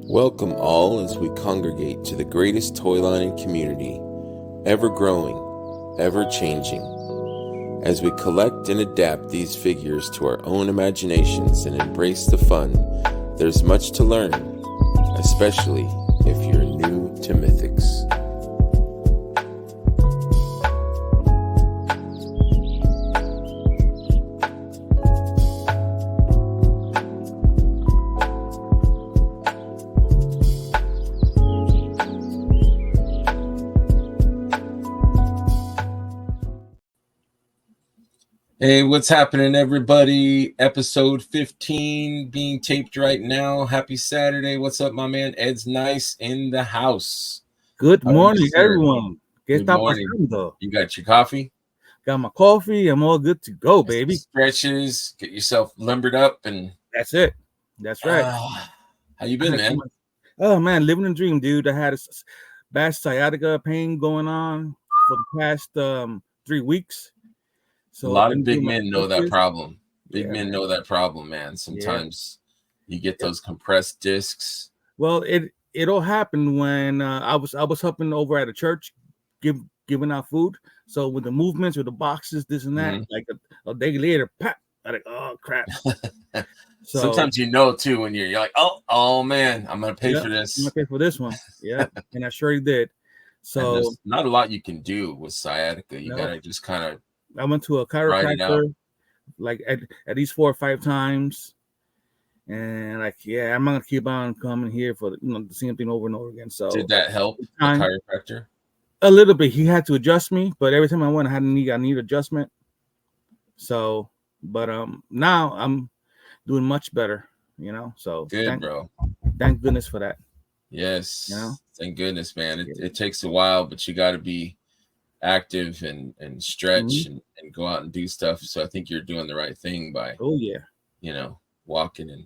Welcome all as we congregate to the greatest toy line in community, ever growing, ever changing. As we collect and adapt these figures to our own imaginations and embrace the fun, there's much to learn, especially if you're new to Mythics. Hey, what's happening, everybody? Episode 15 being taped right now. Happy Saturday. What's up, my man? Ed's Nice in the house. Good morning, everyone. Good morning. You got your coffee? Got my coffee. I'm all good to go, baby. Stretches, get yourself limbered up, and that's it. That's right. How you been, man? Oh, man, living the dream, dude. I had a bad sciatica pain going on for the past 3 weeks. So a lot of big men know that problem. Big men know that problem, man. Sometimes you get those compressed discs. Well, it all happened when I was helping over at a church, giving out food. So with the movements, with the boxes, this and that, like a day later, pop, I'm like, oh crap. So sometimes you know too when you're like, oh man, I'm gonna pay for this. I'm gonna pay for this one. Yeah, and I sure did. So there's not a lot you can do with sciatica. You gotta just kind of. I went to a chiropractor like at least 4 or 5 times, and like, I'm not gonna keep on coming here for the same thing over and over again. So did that help? The chiropractor? A little bit. He had to adjust me, but every time I went, I need adjustment. So, but now I'm doing much better. So good, bro. Thank goodness for that. Yes. Thank goodness, man. It takes a while, but you got to be active and stretch and go out and do stuff. So I think you're doing the right thing by walking and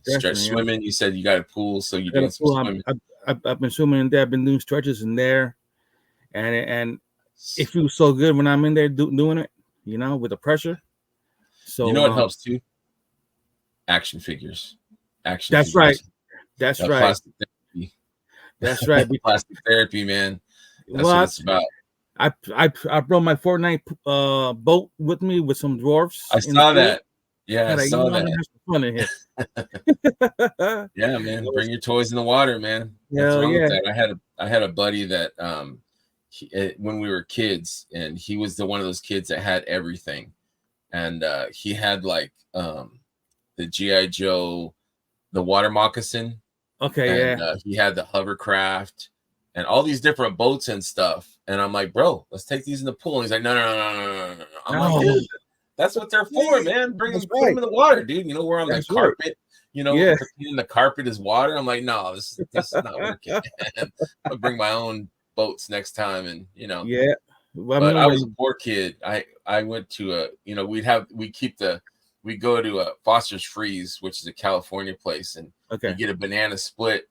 stretch. Swimming. You said you got a pool, so you're doing some swimming. I've been swimming in there. I've been doing stretches in there, and it feels so good when I'm in there doing it, with the pressure. So it helps too. Action figures. That's figures. Right. That's right. Plastic therapy. That's right. Plastic therapy, man. That's what it's about. I brought my Fortnite boat with me with some dwarfs. I saw that. Yeah, I saw that. Fun in here. Yeah, man. Bring your toys in the water, man. What's wrong with that? I had a buddy that when we were kids, and he was one of those kids that had everything, and he had like the G.I. Joe, the water moccasin. Okay, and, he had the hovercraft and all these different boats and stuff. And I'm like, bro, let's take these in the pool. And he's like, no. I'm like, dude, that's what they're for, man. Put them in the water, dude. We're on the carpet. Pretending the carpet is water. I'm like, no, this is not working. I'll bring my own boats next time, and Yeah. Well, but I was a poor kid. I went to we go to a Foster's Freeze, which is a California place, and you get a banana split,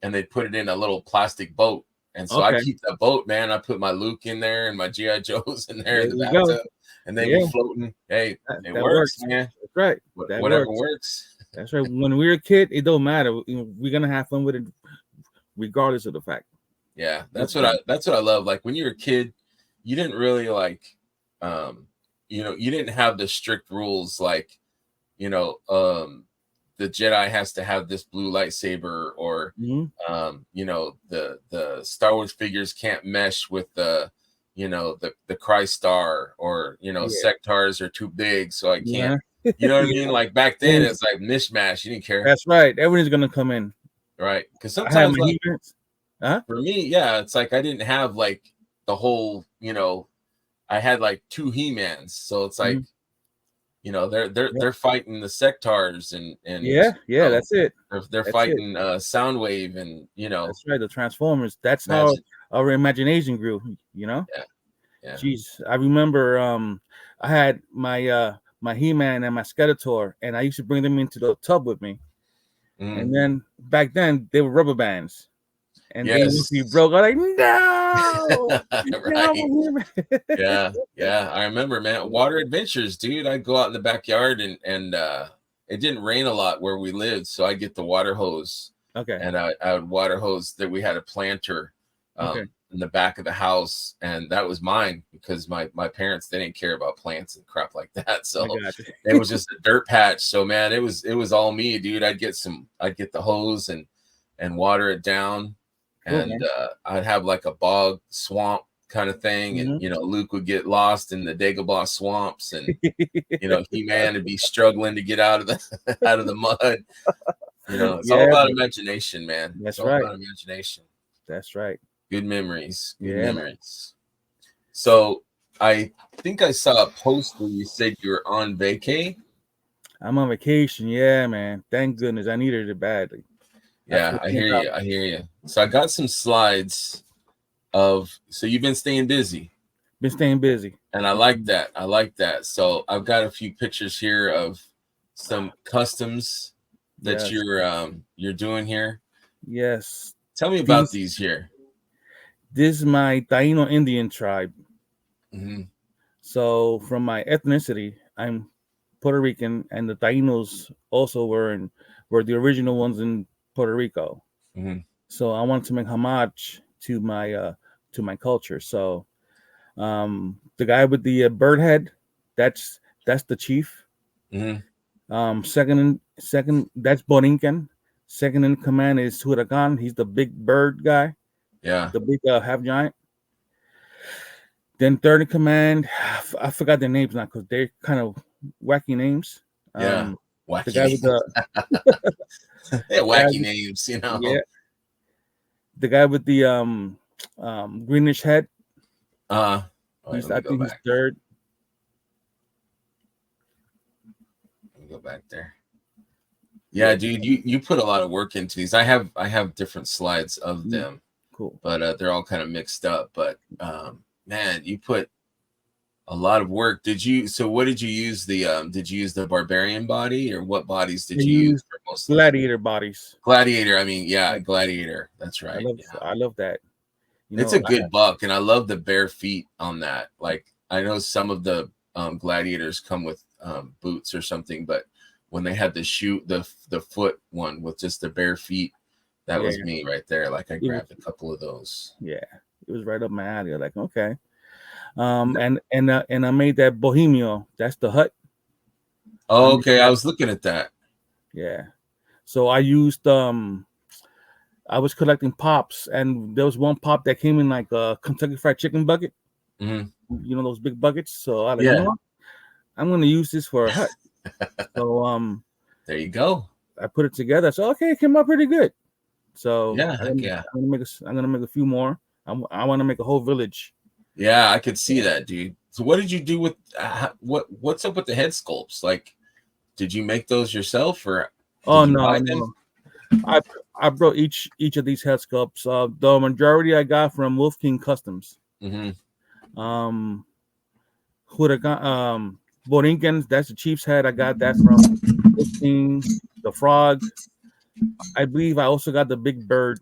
and they put it in a little plastic boat. And so I keep that boat, man. I put my Luke in there and my G.I. Joes in there in the bathtub, and they were floating. Hey, it works, man. That's right. Whatever works. That's right. When we were a kid, it don't matter. We're gonna have fun with it, regardless of the fact. Yeah, that's what I love. Like when you were a kid, you didn't really like, you didn't have the strict rules like, the Jedi has to have this blue lightsaber, or the Star Wars figures can't mesh with the Christ Star, or sectars are too big, so I can't. You know what I mean? Like back then, it's like mishmash. You didn't care. That's right. Everyone's gonna come in, right? Because sometimes, for me, it's like I didn't have like the whole. I had like 2 He-Mans, so it's like. They're fighting the sectars and that's it. They're fighting Soundwave, and that's right, the Transformers. That's how our imagination grew. Yeah. Jeez, I remember I had my my He-Man and my Skeletor, and I used to bring them into the tub with me. And then back then they were rubber bands. And then he broke. I'm like, no. Right. Yeah. I remember, man. Water adventures, dude. I'd go out in the backyard, and it didn't rain a lot where we lived, so I get the water hose Okay. And I would water hose. That we had a planter in the back of the house, and that was mine because my parents, they didn't care about plants and crap like that. So it was just a dirt patch. So man, it was all me, dude. I'd get the hose and water it down, and I'd have like a bog swamp kind of thing, and Luke would get lost in the Dagobah swamps, and He-Man would be struggling to get out of the mud. It's all about imagination, man. That's all right. about imagination. That's right. Good memories. Good memories. Man. So I think I saw a post where you said you were on vacay. I'm on vacation. Yeah, man. Thank goodness. I needed it badly. Yeah, I hear you. I hear you. So I got some slides of. So you've been staying busy. Been staying busy. And I like that. I like that. So I've got a few pictures here of some customs that you're doing here. Yes. Tell me about these here. This is my Taino Indian tribe. Mm-hmm. So from my ethnicity, I'm Puerto Rican, and the Tainos also were the original ones in Puerto Rico. Mm-hmm. So I wanted to make homage to my culture. So the guy with the bird head, that's the chief. Mm-hmm. Second, that's Borinquen. Second in command is Huracan. He's the big bird guy. Yeah. The big half giant. Then third in command, I forgot their names now because they're kind of wacky names. Yeah. Wacky the guy names. With the wacky names, Yeah. The guy with the greenish head. I think he's third. Let me go back there. Yeah, dude, you put a lot of work into these. I have different slides of them. Cool. But they're all kind of mixed up. But man, you put a lot of work. So what did you use? Did you use the barbarian body, or what bodies did you use for most? Gladiator bodies. Gladiator. I mean, gladiator. That's right. I love that. It's a good buck, and I love the bare feet on that. Like, I know some of the gladiators come with boots or something, but when they had the foot one with just the bare feet, that was me right there. Like, I grabbed a couple of those. Yeah, it was right up my alley. Like, okay. And I made that Bohemio. That's the hut. Oh, okay. I was looking at that. Yeah. So I used I was collecting pops, and there was one pop that came in like a Kentucky Fried Chicken bucket. Mm-hmm. You know those big buckets. So I you know what? I'm gonna use this for a hut. So there you go. I put it together. So okay, it came out pretty good. So I'm gonna make a few more. I want to make a whole village. Yeah, I could see that, dude. So what did you do with what's up with the head sculpts? Like, did you make those yourself, or no. I brought each of these head sculpts. The majority I got from Wolf King Customs. Mm-hmm. Borinquen, that's the chief's head. I got that from Wolf King. The frog. I believe I also got the big bird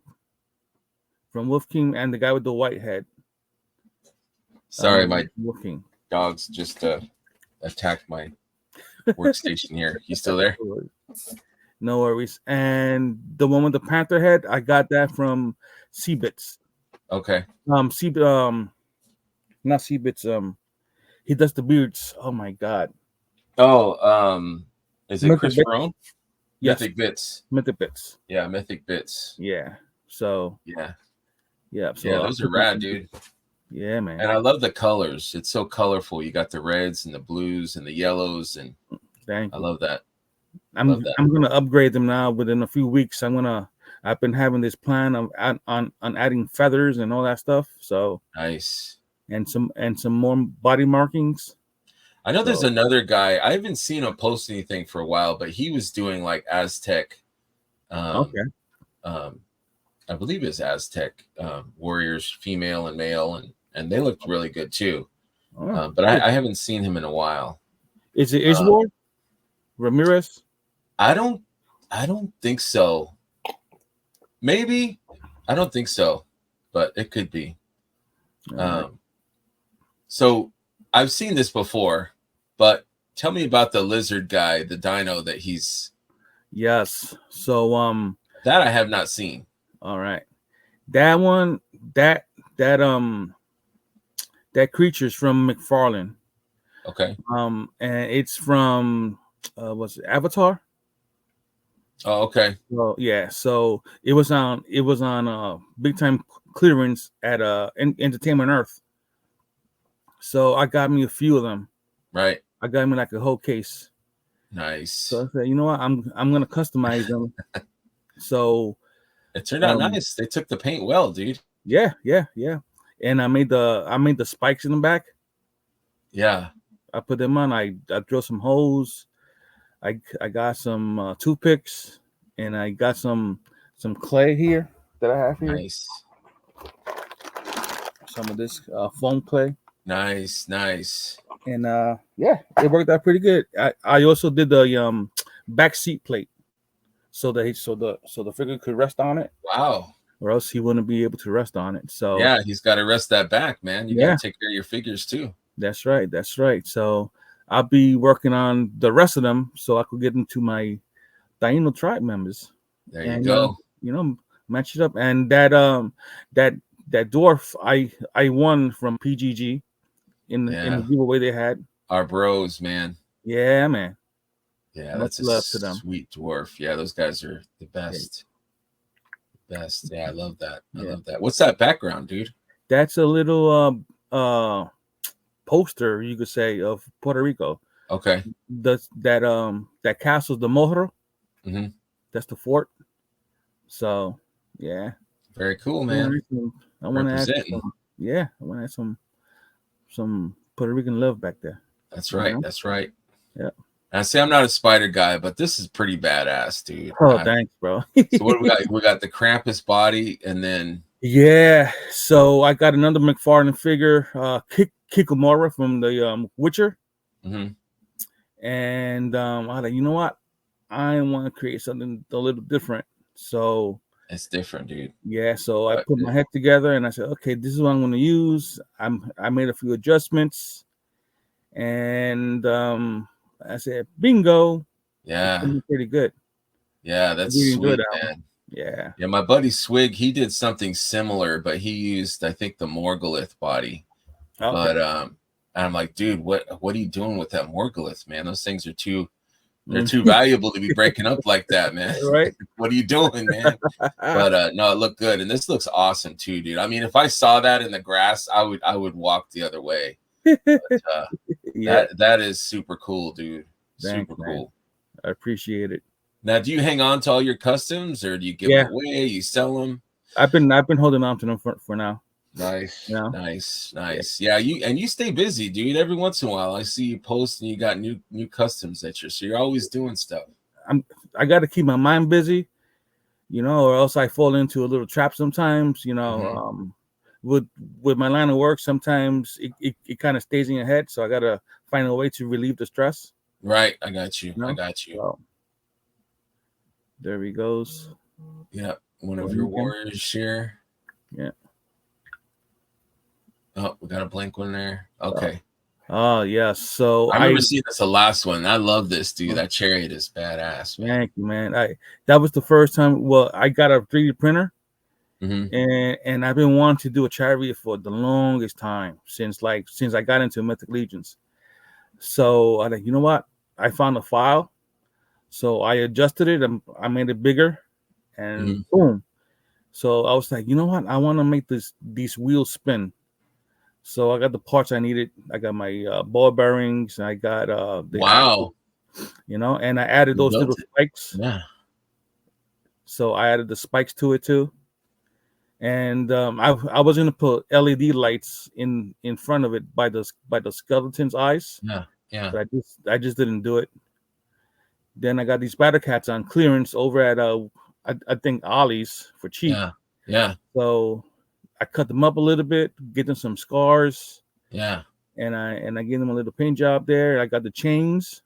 from Wolf King, and the guy with the white head. Sorry, my dogs just attacked my workstation here. You still there? No worries. And the one with the panther head, I got that from Seabits. Okay. Not Seabits. He does the beards. Oh my god. Oh, is it Mythic Chris Barone? Yes. Mythic Bits. Mythic Bits. Yeah, Mythic Bits. Yeah. So. Yeah. Yeah. So those are rad, dude. Yeah, man. And I love the colors. It's so colorful. You got the reds and the blues and the yellows, and I love that. I'm gonna upgrade them now within a few weeks. I've been having this plan of on adding feathers and all that stuff. So nice. And some more body markings. I know there's another guy. I haven't seen him post anything for a while, but he was doing like Aztec. I believe it's Aztec warriors, female and male, and they looked really good too. But I haven't seen him in a while. Is it Iswar Ramirez? I don't think so. Maybe. I don't think so, but it could be. So I've seen this before, but tell me about the lizard guy, the dino that he's. Yes. So That I have not seen. All right, that one, that creature's from McFarlane. Okay. And it's from what's it, Avatar? Oh, okay. Well, yeah. So it was on big time clearance at Entertainment Earth. So I got me a few of them. Right. I got me like a whole case. Nice. So I said, you know what, I'm gonna customize them. So it turned out nice. They took the paint well, dude. Yeah. And I made the spikes in the back. Yeah. I put them on. I drilled some holes. I got some toothpicks, and I got some clay here that I have here. Nice. Some of this foam clay. Nice. And yeah, it worked out pretty good. I also did the back seat plate, so the figure could rest on it. Wow. Or else he wouldn't be able to rest on it. So yeah, he's got to rest that back, man. You got to take care of your figures too. That's right. So I'll be working on the rest of them so I could get them to my Taino tribe members. There you go. Match it up. And that dwarf I won from PGG in the giveaway they had. Our bros, man. Yeah, man. Yeah, that's a love to them. Sweet dwarf. Yeah, those guys are the best. Best. Yeah, I love that. I love that. What's that background, dude? That's a little poster, you could say, of Puerto Rico. Okay. That castle's the Morro. Mm-hmm. That's the fort. So yeah. Very cool, man. I want to add some Puerto Rican love back there. That's right. That's right. Yeah. I say I'm not a spider guy, but this is pretty badass, dude. Oh, thanks, bro. So what do we got? We got the Krampus body, and then so I got another McFarlane figure, Kikomura from the Witcher. Mm-hmm. And I was like, you know what? I want to create something a little different. So it's different, dude. Yeah, so I put my head together and I said, okay, this is what I'm going to use. I made a few adjustments, and I said, bingo. Yeah, pretty good. Yeah, that's really sweet, man. Yeah. My buddy Swig, he did something similar, but he used, I think, the Morgulith body. Okay. But and I'm like, dude, what are you doing with that Morgulith, man? Those things are too valuable to be breaking up like that, man. Right? What are you doing, man? But no, it looked good, and this looks awesome too, dude. I mean, if I saw that in the grass, I would walk the other way. But, that is super cool, dude. Thanks, super cool. I appreciate it. Now, do you hang on to all your customs, or do you give them away? You sell them? I've been holding on to them for now. Nice, nice. Yeah, you stay busy, dude. Every once in a while, I see you post, and you got new customs so you're always doing stuff. I got to keep my mind busy, or else I fall into a little trap sometimes. Mm-hmm. With my line of work, sometimes it kind of stays in your head, so I got to find a way to relieve the stress. Right, I got you. I got you. So, there he goes. Yeah, one of your warriors share. Yeah. Oh, we got a blank one there. Okay. Oh yeah. So I remember seeing this the last one. I love this, dude. That chariot is badass, man. Thank you, man. That was the first time. Well, I got a 3D printer, mm-hmm. and I've been wanting to do a chariot for the longest time since I got into Mythic Legions. So I like, you know what? I found a file, so I adjusted it. I made it bigger, and boom. So I was like, you know what? I want to make these wheels spin. So I got the parts I needed. I got my ball bearings. I got wow, and I added those little spikes. Yeah. So I added the spikes to it too, and I was gonna put LED lights in front of it by the skeleton's eyes. Yeah. But I just didn't do it. Then I got these Battle Cats on clearance over at I think Ollie's for cheap. Yeah. So I cut them up a little bit, get them some scars. Yeah. And I gave them a little paint job there. I got the chains.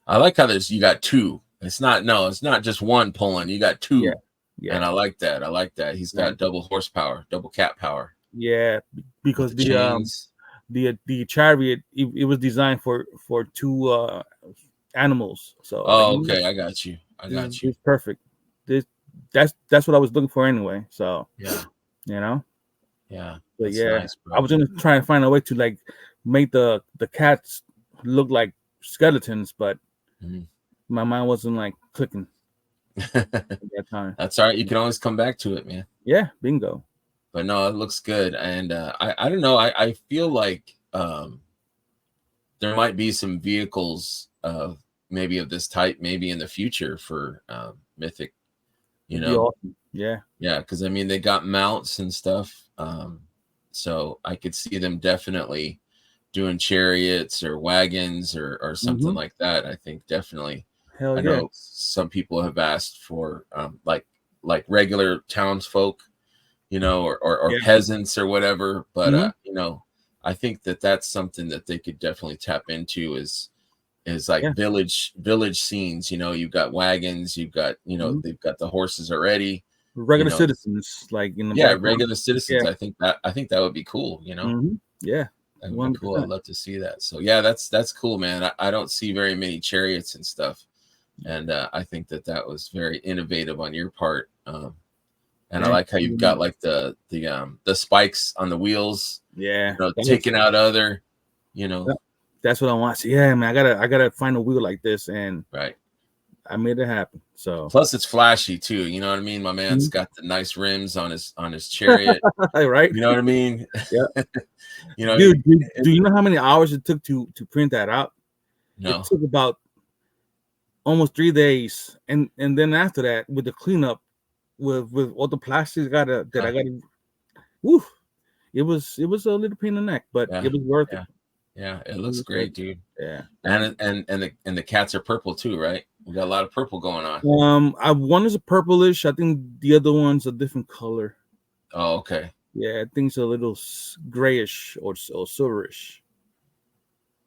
I like how you got two. It's not just one pulling. You got two. Yeah. And I like that. He's got double horsepower, double cat power. Yeah, because the chariot it was designed for two animals. So okay, I got you. It's perfect. that's what I was looking for anyway. So yeah, yeah. But That's nice, I bro. was gonna try and find a way to like make the cats look like skeletons, but my mind wasn't like clicking at that time. That's all right. You can always come back to it, man. Yeah, bingo. But no, it looks good, and I don't know. I feel like there might be some vehicles maybe of this type maybe in the future for Mythic. It'd be awesome. Yeah, because I mean they got mounts and stuff, so I could see them definitely doing chariots or wagons or something like that. I think definitely. Hell I yeah. know some people have asked for like regular townsfolk, or peasants or whatever. But I think that's something that they could definitely tap into is like village scenes. You've got wagons, you've got they've got the horses already. Regular citizens, like in the background. Regular citizens. I think that would be cool. Yeah, that would be cool. I'd love to see that. So yeah, that's cool, man. I don't see very many chariots and stuff, and I think that was very innovative on your part. And I like how you've got like the spikes on the wheels. Yeah, taking out other. That's what I want. So, yeah, man, I gotta find a wheel like this, and right. I made it happen. So plus it's flashy too. You know what I mean? My man's got the nice rims on his chariot. Right. You know what I mean? Yeah. Dude, do you know how many hours it took to print that out? No. It took about almost 3 days, and then after that, with the cleanup, with all the plastics I gotta, woo, it was a little pain in the neck, but it was worth it. Yeah, it looks great, dude. Yeah, and the cats are purple too, right? We got a lot of purple going on. One is a purplish. I think the other one's a different color. Oh, okay. Yeah, I think it's a little grayish or silverish.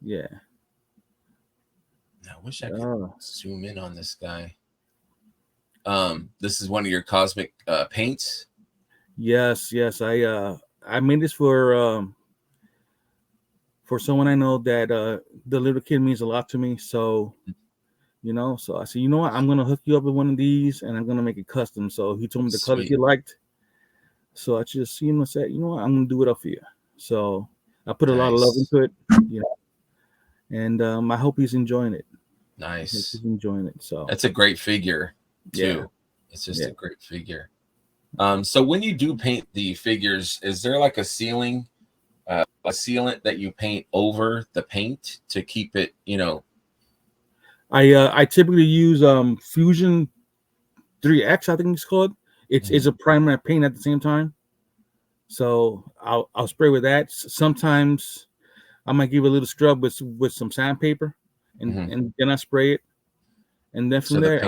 Yeah. I wish I could zoom in on this guy. This is one of your cosmic paints. Yes. I made this for someone I know that the little kid means a lot to me. So, so I said, you know what, I'm gonna hook you up with one of these, and I'm gonna make it custom. So he told me the color he liked. So I just, said, you know what, I'm gonna do it up for you. So I put a lot of love into it, and I hope he's enjoying it. Nice. He's enjoying it. So that's a great figure too. Yeah. It's just a great figure. So when you do paint the figures, is there like a sealant that you paint over the paint to keep it, I typically use Fusion 3X, I think it's called. It's a primer and paint at the same time. So I'll spray with that. Sometimes I might give it a little scrub with some sandpaper, and then I spray it. And then from there,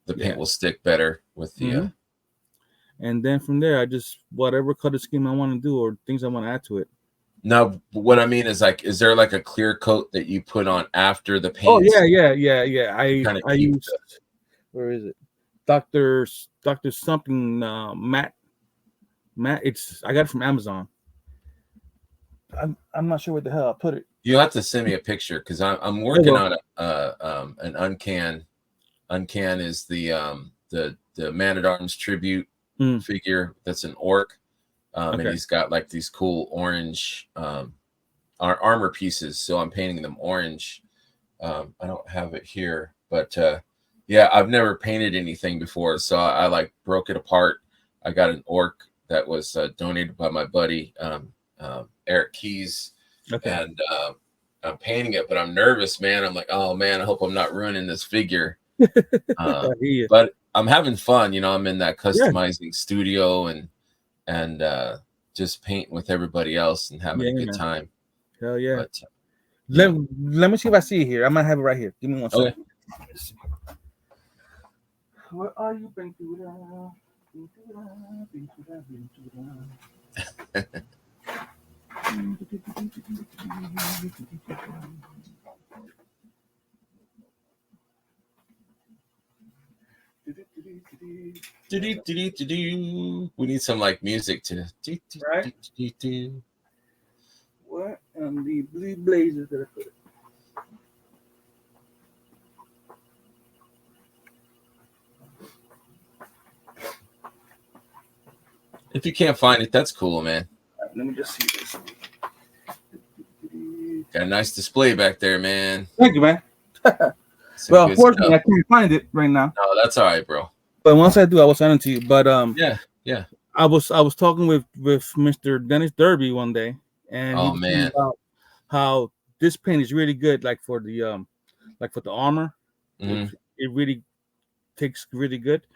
the paint will stick better with the. And then from there, I just whatever color scheme I want to do or things I want to add to it. Now, what I mean is like, is there like a clear coat that you put on after the paint? Oh yeah. I used where is it? Dr. something matte. I got it from Amazon. I'm not sure where the hell I put it. You have to send me a picture because I'm working on an Uncan. Uncan is the Man at Arms tribute figure. That's an orc, and he's got like these cool orange armor pieces. So I'm painting them orange. I don't have it here, but yeah, I've never painted anything before, so I like broke it apart. I got an orc that was donated by my buddy Eric Keys, and I'm painting it, but I'm nervous, man. I'm like, oh man, I hope I'm not ruining this figure. But I'm having fun, I'm in that customizing studio and just painting with everybody else and having a good time. Hell yeah. But, let me see if I see it here. I might have it right here. Give me one second. Where are you, Ventura? We need some like music to right. What on the blue blazers that I put? If you can't find it, that's cool, man. Let me just see this. Got a nice display back there, man. Thank you, man. Well, unfortunately, I can't find it right now. No, that's all right, bro. But once I do, I will send it to you. But yeah. I was talking with Mr. Dennis Derby one day, and he was talking about how this paint is really good, like for the armor. Mm-hmm. It really takes really good.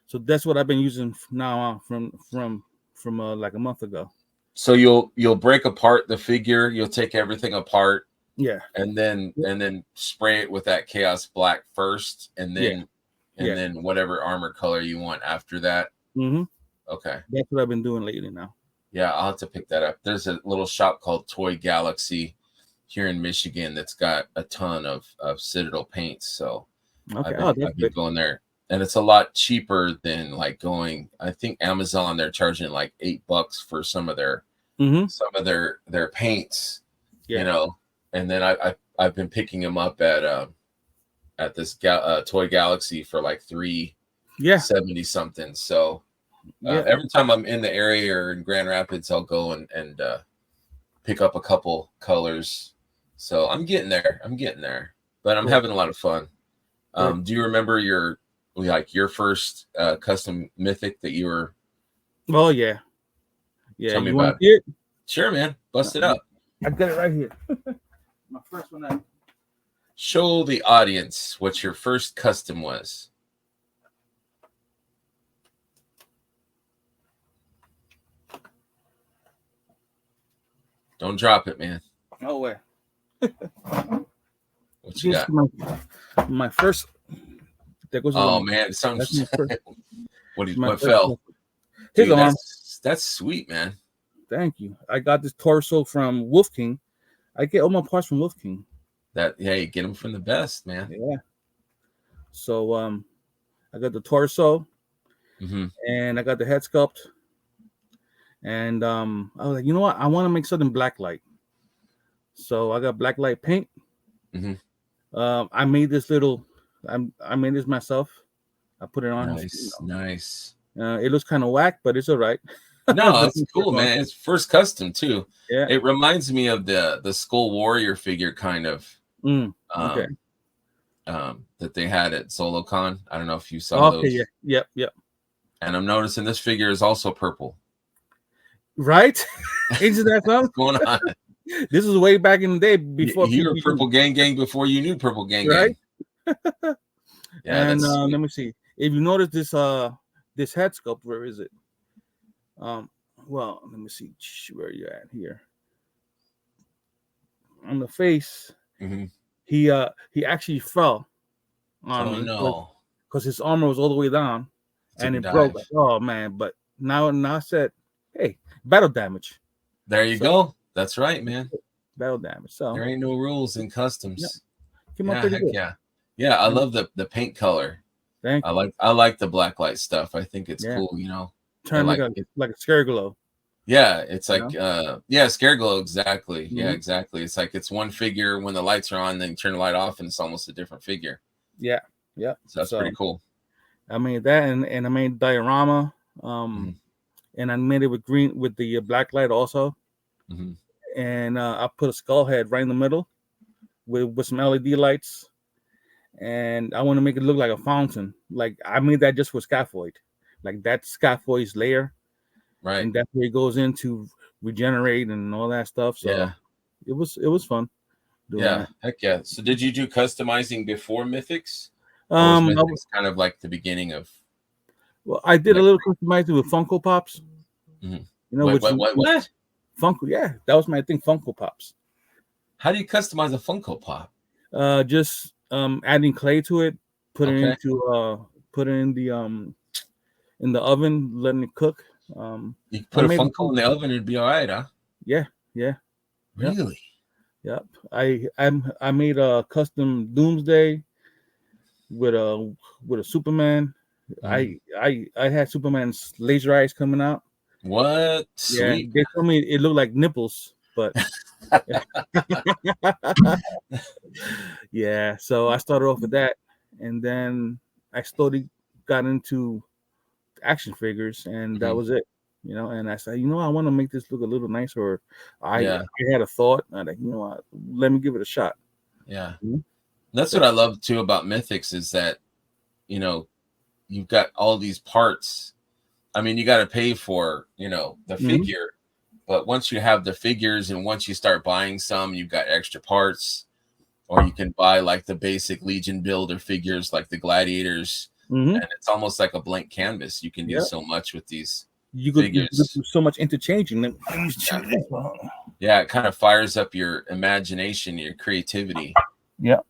So that's what I've been using now on from like a month ago. So you'll break apart the figure, you'll take everything apart, yeah, and then spray it with that Chaos Black first, and then then whatever armor color you want after that. Mm-hmm. Okay, that's what I've been doing lately now. Yeah, I'll have to pick that up. There's a little shop called Toy Galaxy here in Michigan that's got a ton of Citadel paints. So I've been going there. And it's a lot cheaper than like going. I think Amazon, they're charging like $8 for some of their their paints, you know. And then I've been picking them up at this Toy Galaxy for like $3.70 something. So every time I'm in the area or in Grand Rapids, I'll go and pick up a couple colors. So I'm getting there. But I'm having a lot of fun. Do you remember your first custom Mythic that you were? Oh yeah. Tell me about it. Sure, man. Bust it up. I got it right here. My first one. Show the audience what your first custom was. Don't drop it, man. No way. What you got? My first. Man, it sounds. What fell? His arm. That's sweet, man. Thank you. I got this torso from Wolf King. I get all my parts from Wolf King. You get them from the best, man. Yeah. So I got the torso, and I got the head sculpt, and I was like, you know what? I want to make something blacklight. So I got blacklight paint. I made this little. I made this myself. I put it on. Nice. It looks kind of whack, but it's all right. No, that's cool, man. It's first custom too. Yeah. It reminds me of the Skull Warrior figure kind of. That they had at SoloCon. I don't know if you saw those. Yep. And I'm noticing this figure is also purple. Right? Isn't that something? What's going on? This is way back in the day before you were Purple Gang before you knew Purple Gang. Right? Yeah. And let me see. If you notice this head sculpt, where is it? Well, let me see where you're at here. On the face, he actually fell on me. No. Because his armor was all the way down, and it broke. Like, oh man! But now I said, hey, battle damage. There you go. That's right, man. Battle damage. So there ain't no rules in customs. Yeah. Yeah, I love the paint color. Thank you. I like the blacklight stuff. I think it's cool, you know. Turn like a scare glow. Yeah, it's like scare glow, exactly. Yeah, exactly. It's like it's one figure when the lights are on, then you turn the light off and it's almost a different figure. Yeah. So that's pretty cool. I made that and I made diorama. And I made it with the black light also. And I put a skull head right in the middle with some LED lights. And I want to make it look like a fountain. Like I made that just for Scaphoid. Like that's Scaphoid's layer. Right. And that's where it goes into regenerate and all that stuff. So it was fun. That. Heck yeah. So did you do customizing before Mythics? Or was Mythics kind of like the beginning of? Well, I did a little customizing with Funko Pops. You know, what? Funko, yeah, that was my thing. Funko Pops. How do you customize a Funko Pop? Just adding clay to it, put it in the oven, letting it cook. You put a Funko in the oven, it'd be all right, huh? Yeah. Really? Yep. I made a custom Doomsday with a Superman. I had Superman's laser eyes coming out. What? Sweet. Yeah, they told me it looked like nipples, but yeah. So I started off with that, and then I slowly got into action figures, and that was it. And I said, I want to make this look a little nicer. Or I had a thought, and like, what, let me give it a shot. Yeah, that's what I love too about Mythics is that, you've got all these parts. I mean, you got to pay for, the figure, but once you have the figures and once you start buying some, you've got extra parts, or you can buy like the basic Legion builder figures, like the gladiators, and it's almost like a blank canvas. You can do so much with these figures. You could do so much interchanging. Yeah, it kind of fires up your imagination, your creativity. Yeah.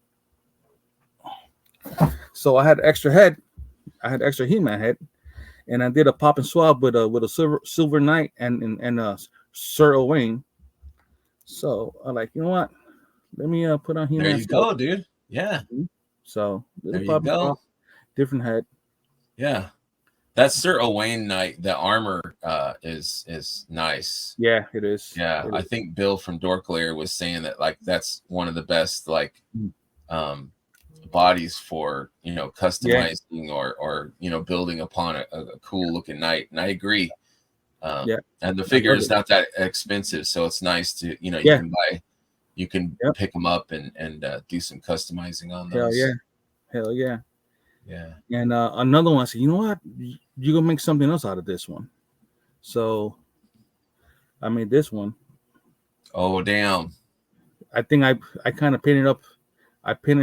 So I had extra head. I had extra He-Man head, and I did a pop and swap with a Silver Knight and Sir Owain. So I like, what? Let me put on He-Man. There you go, dude. Yeah. So there you go. Different head. Yeah. That Sir Owain Knight, the armor is nice. Yeah, it is. Yeah, I think Bill from Dorklayer was saying that like that's one of the best bodies for customizing or building upon a cool looking knight, and I agree. And the figure is not that expensive, so it's nice to you can pick them up and do some customizing on those. Hell yeah. Yeah. And another one, I said, you know what? You're gonna make something else out of this one. So I made this one. Oh damn. I think I kind of painted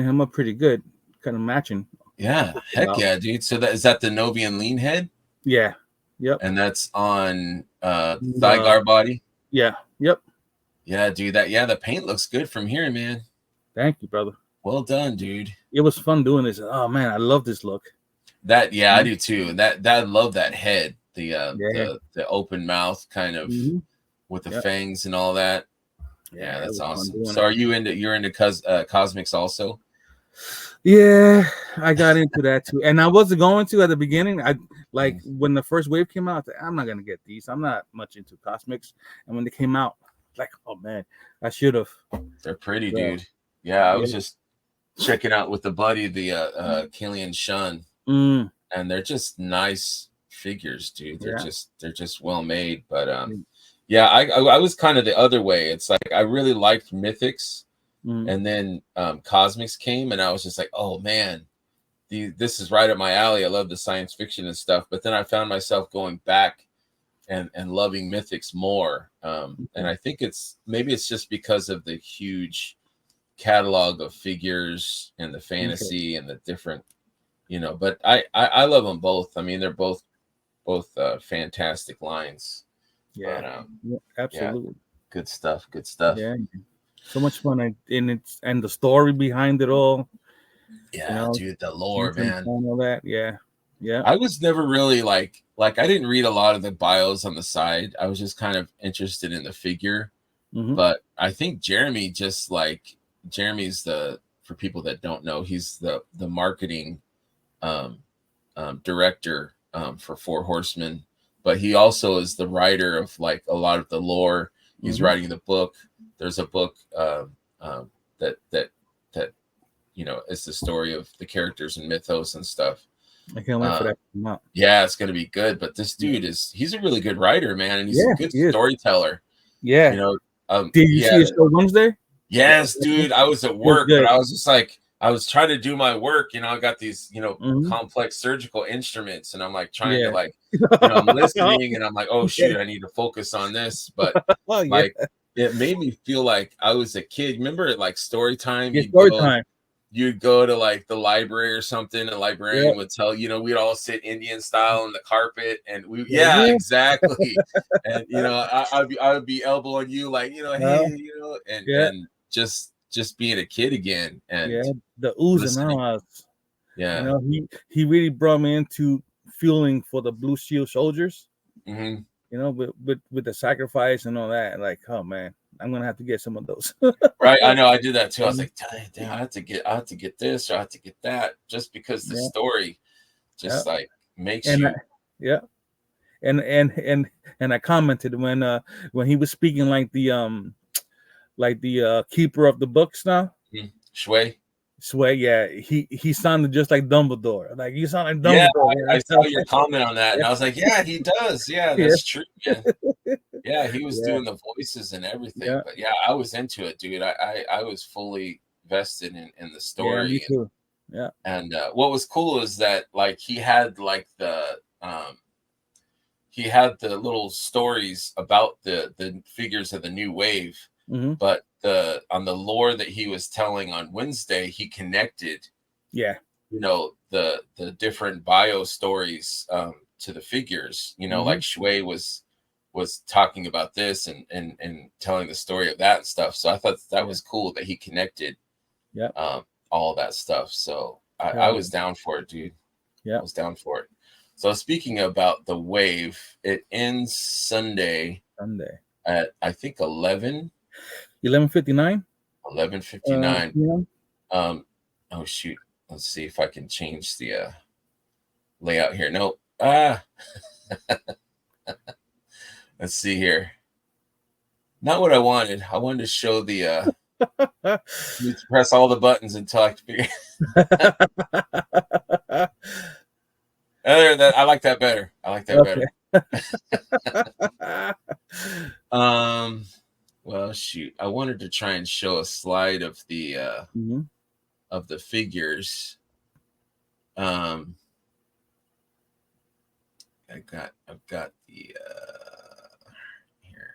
him up pretty good, kind of matching. Yeah, heck yeah, dude. So is that the Novian lean head? Yeah. Yep. And that's on Thygar body? Yeah. Yep. Yeah, dude. The paint looks good from here, man. Thank you, brother. Well done, dude. It was fun doing this. Oh man, I love this look. I do too. That I love that head, the open mouth kind of with the fangs and all that. Yeah, that's awesome. So you're into Cosmics also? Yeah, I got into that too, and I wasn't going to at the beginning. I when the first wave came out, I'm not gonna get these. I'm not much into Cosmics, and when they came out, like, oh man, I should have. They're pretty, dude. Yeah, I was just checking out with the buddy, the Killian Shun, and they're just nice figures, dude. They're just well made. But I was kind of the other way. It's like I really liked Mythics. And then Cosmics came, and I was just like, oh man, this is right up my alley. I love the science fiction and stuff. But then I found myself going back and loving Mythics more. And I think it's just because of the huge catalog of figures and the fantasy and the different, but I love them both. I mean, they're both fantastic lines. Yeah, absolutely. Good stuff. Yeah. So much fun, and the story behind it all. Yeah, dude, the lore, man. All that, yeah. I was never really like I didn't read a lot of the bios on the side. I was just kind of interested in the figure. But I think Jeremy's for people that don't know, he's the marketing director for Four Horsemen. But he also is the writer of like a lot of the lore. He's writing the book. There's a book that it's the story of the characters in Mythos and stuff. I can't wait for that to come out. Yeah, it's gonna be good. But this dude he's a really good writer, man, and he's a good storyteller. Yeah. Did you see his show Wednesday? Yes, dude. I was at work, but I was just like, I was trying to do my work. I got these, complex surgical instruments, and I'm like trying to like, I'm listening, and I'm like, oh shoot, I need to focus on this. But it made me feel like I was a kid. Remember at like story time? You'd go to like the library or something. A librarian would tell, we'd all sit Indian style on the carpet, and exactly. And I would be elbowing you like, hey, and just being a kid again. And the oohs and ahs. Yeah, he really brought me into feeling for the Blue Shield soldiers. With the sacrifice and all that. Like, oh man, I'm gonna have to get some of those. Right, I know. I did that too. I was like, damn, I have to get this or I have to get that, just because the story just like makes you. And I commented when he was speaking like the keeper of the books now. Shui. Swear, yeah, he sounded just like Dumbledore. Like you sound like Yeah, Dumbledore. I saw your comment on that, and I was like, yeah, he does. Yeah, Yeah, that's true. Yeah, yeah, he was yeah, doing the voices and everything. yeah, But yeah, I was into it, dude. I was fully vested in the yeah. Me story. too. Yeah. And what was cool is that like he had the little stories about the figures of the new wave, Mm-hmm. but the on the lore that he was telling on Wednesday, he connected, Yeah. the different bio stories to the figures. Like Shui was talking about this and telling the story of that and stuff. So I thought that was cool that he connected all that stuff. So I was down for it, dude. Yeah. I was down for it. So speaking about the wave, it ends Sunday at I think 11:59. 11:59. Yeah. Oh shoot. Let's see if I can change the layout here. No. Let's see here. Not what I wanted. I wanted to show the you press all the buttons until I can figure. I like that better. I like that better. Well, shoot. I wanted to try and show a slide of the figures. I've got the here.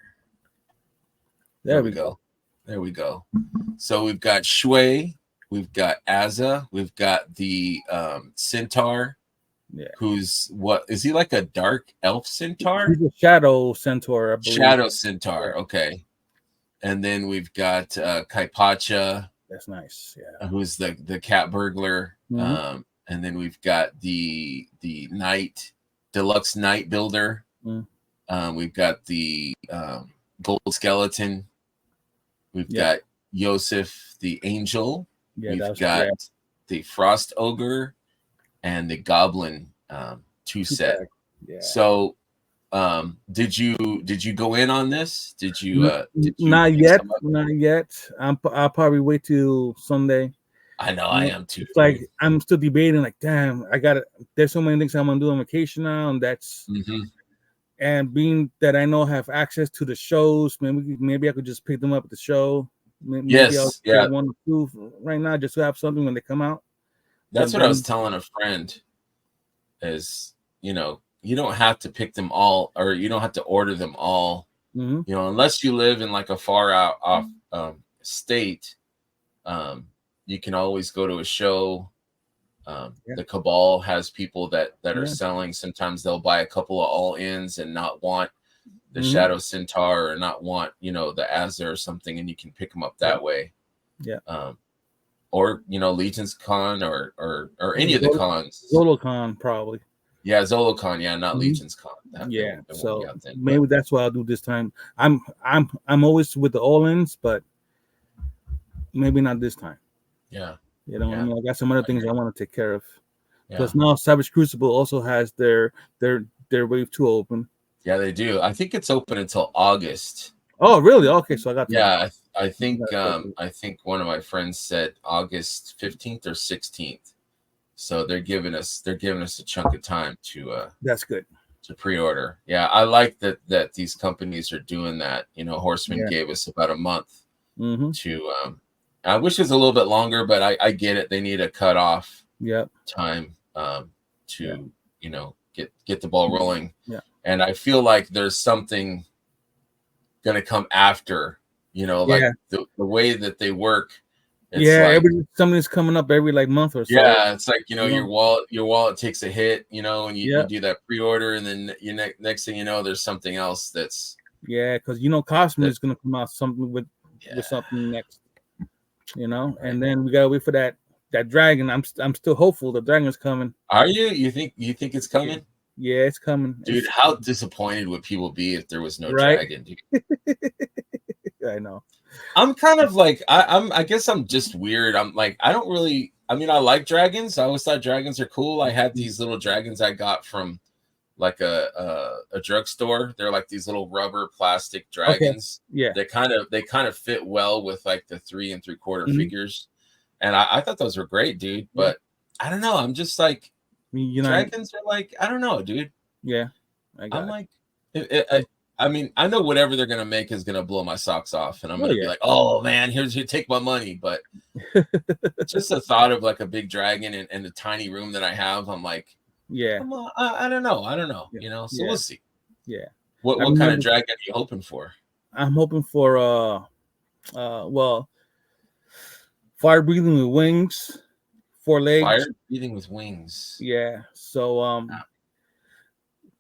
There we go. There we go. So we've got Shui, we've got Azza, we've got the Centaur. Yeah. Who's what? Is he like a dark elf centaur? He's a shadow centaur, I believe. Shadow centaur. Yeah. Okay. And then we've got Kaipacha. That's nice. Yeah. Who's the cat burglar. And then we've got the deluxe night builder. We've got the gold skeleton. We've got Yosef the angel. We've got the frost ogre and the goblin 2 set. Yeah. So did you go in on this? Did you not yet? I'll probably wait till Sunday. I know I am too. It's like I'm still debating, like, damn, there's so many things I'm gonna do on vacation now, and that's and being that I know I have access to the shows, maybe I could just pick them up at the show. Maybe I'll get 1 or 2 right now just to have something when they come out. That's what I was telling a friend is, you don't have to pick them all, or you don't have to order them all, unless you live in like a far out off state. You can always go to a show. The Cabal has people that are selling. Sometimes they'll buy a couple of all-ins and not want the Shadow Centaur or not want, the Azza or something, and you can pick them up that way. Yeah. Or Legion's Con or any of the cons. ZoloCon probably. Yeah, ZoloCon. Yeah, not Legion's Con. So maybe that's what I'll do this time. I'm always with the all-ins, but maybe not this time. Yeah. I got some other things I want to take care of. Plus now Savage Crucible also has their wave 2 open. Yeah, they do. I think it's open until August. Oh, really? Okay, so I got. Yeah, I think one of my friends said August 15th or 16th. So they're giving us a chunk of time to. That's good. To pre-order. Yeah, I like that these companies are doing that. Horseman gave us about a month to. I wish it was a little bit longer, but I get it. They need a cutoff time to get the ball rolling. Yeah. And I feel like there's something going to come after, the way that they work. Something's coming up every month or so. Yeah, it's like your wallet takes a hit, and you do that pre-order, and then next thing you know, there's something else that's because Cosmo is going to come out something with something next. And then we gotta wait for that dragon. I'm still hopeful the dragon's coming. Are you? You think it's coming? Yeah, it's coming. Dude, how disappointed would people be if there was no dragon, dude? I know. I'm kind of like I guess I'm just weird. I'm like, I don't really, I like dragons. I always thought dragons are cool. I had these little dragons I got from like a drugstore. They're like these little rubber plastic dragons. Okay. Yeah. They kind of fit well with like the 3 3/4 figures. And I thought those were great, dude. But I don't know. I'm just like, dragons are like, I don't know, dude. Yeah, I'm like, I mean, I know whatever they're gonna make is gonna blow my socks off, and I'm gonna be like, oh man, here, take my money. But just the thought of like a big dragon in the tiny room that I have, I'm like, I don't know, you know. So we'll see. Yeah. What kind of dragon are you hoping for? I'm hoping for well, fire breathing with wings, 4 legs. Fire breathing with wings. Yeah. So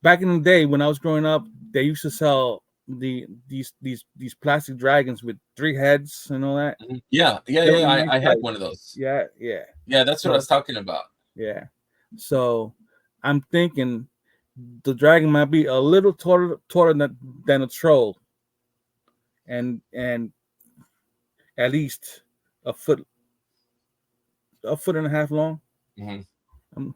back in the day when I was growing up, they used to sell these plastic dragons with 3 heads and all that. Yeah. I had one of those. Yeah. That's what I was talking about. Yeah. So I'm thinking the dragon might be a little taller than a troll, and at least a foot and a half long. I'm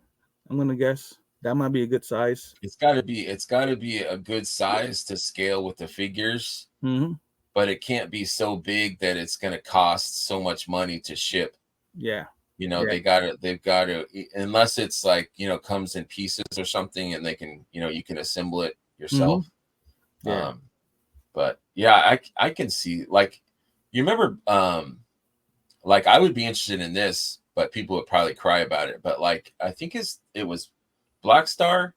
gonna guess that might be a good size. It's got to be a good size to scale with the figures, but it can't be so big that it's going to cost so much money to ship. Yeah, you know, they've got to, unless it's like, you know, comes in pieces or something, and they can, you know, you can assemble it yourself. But yeah, I can see, like, you remember, like, I would be interested in this, but people would probably cry about it. But like, I think it was Black Star.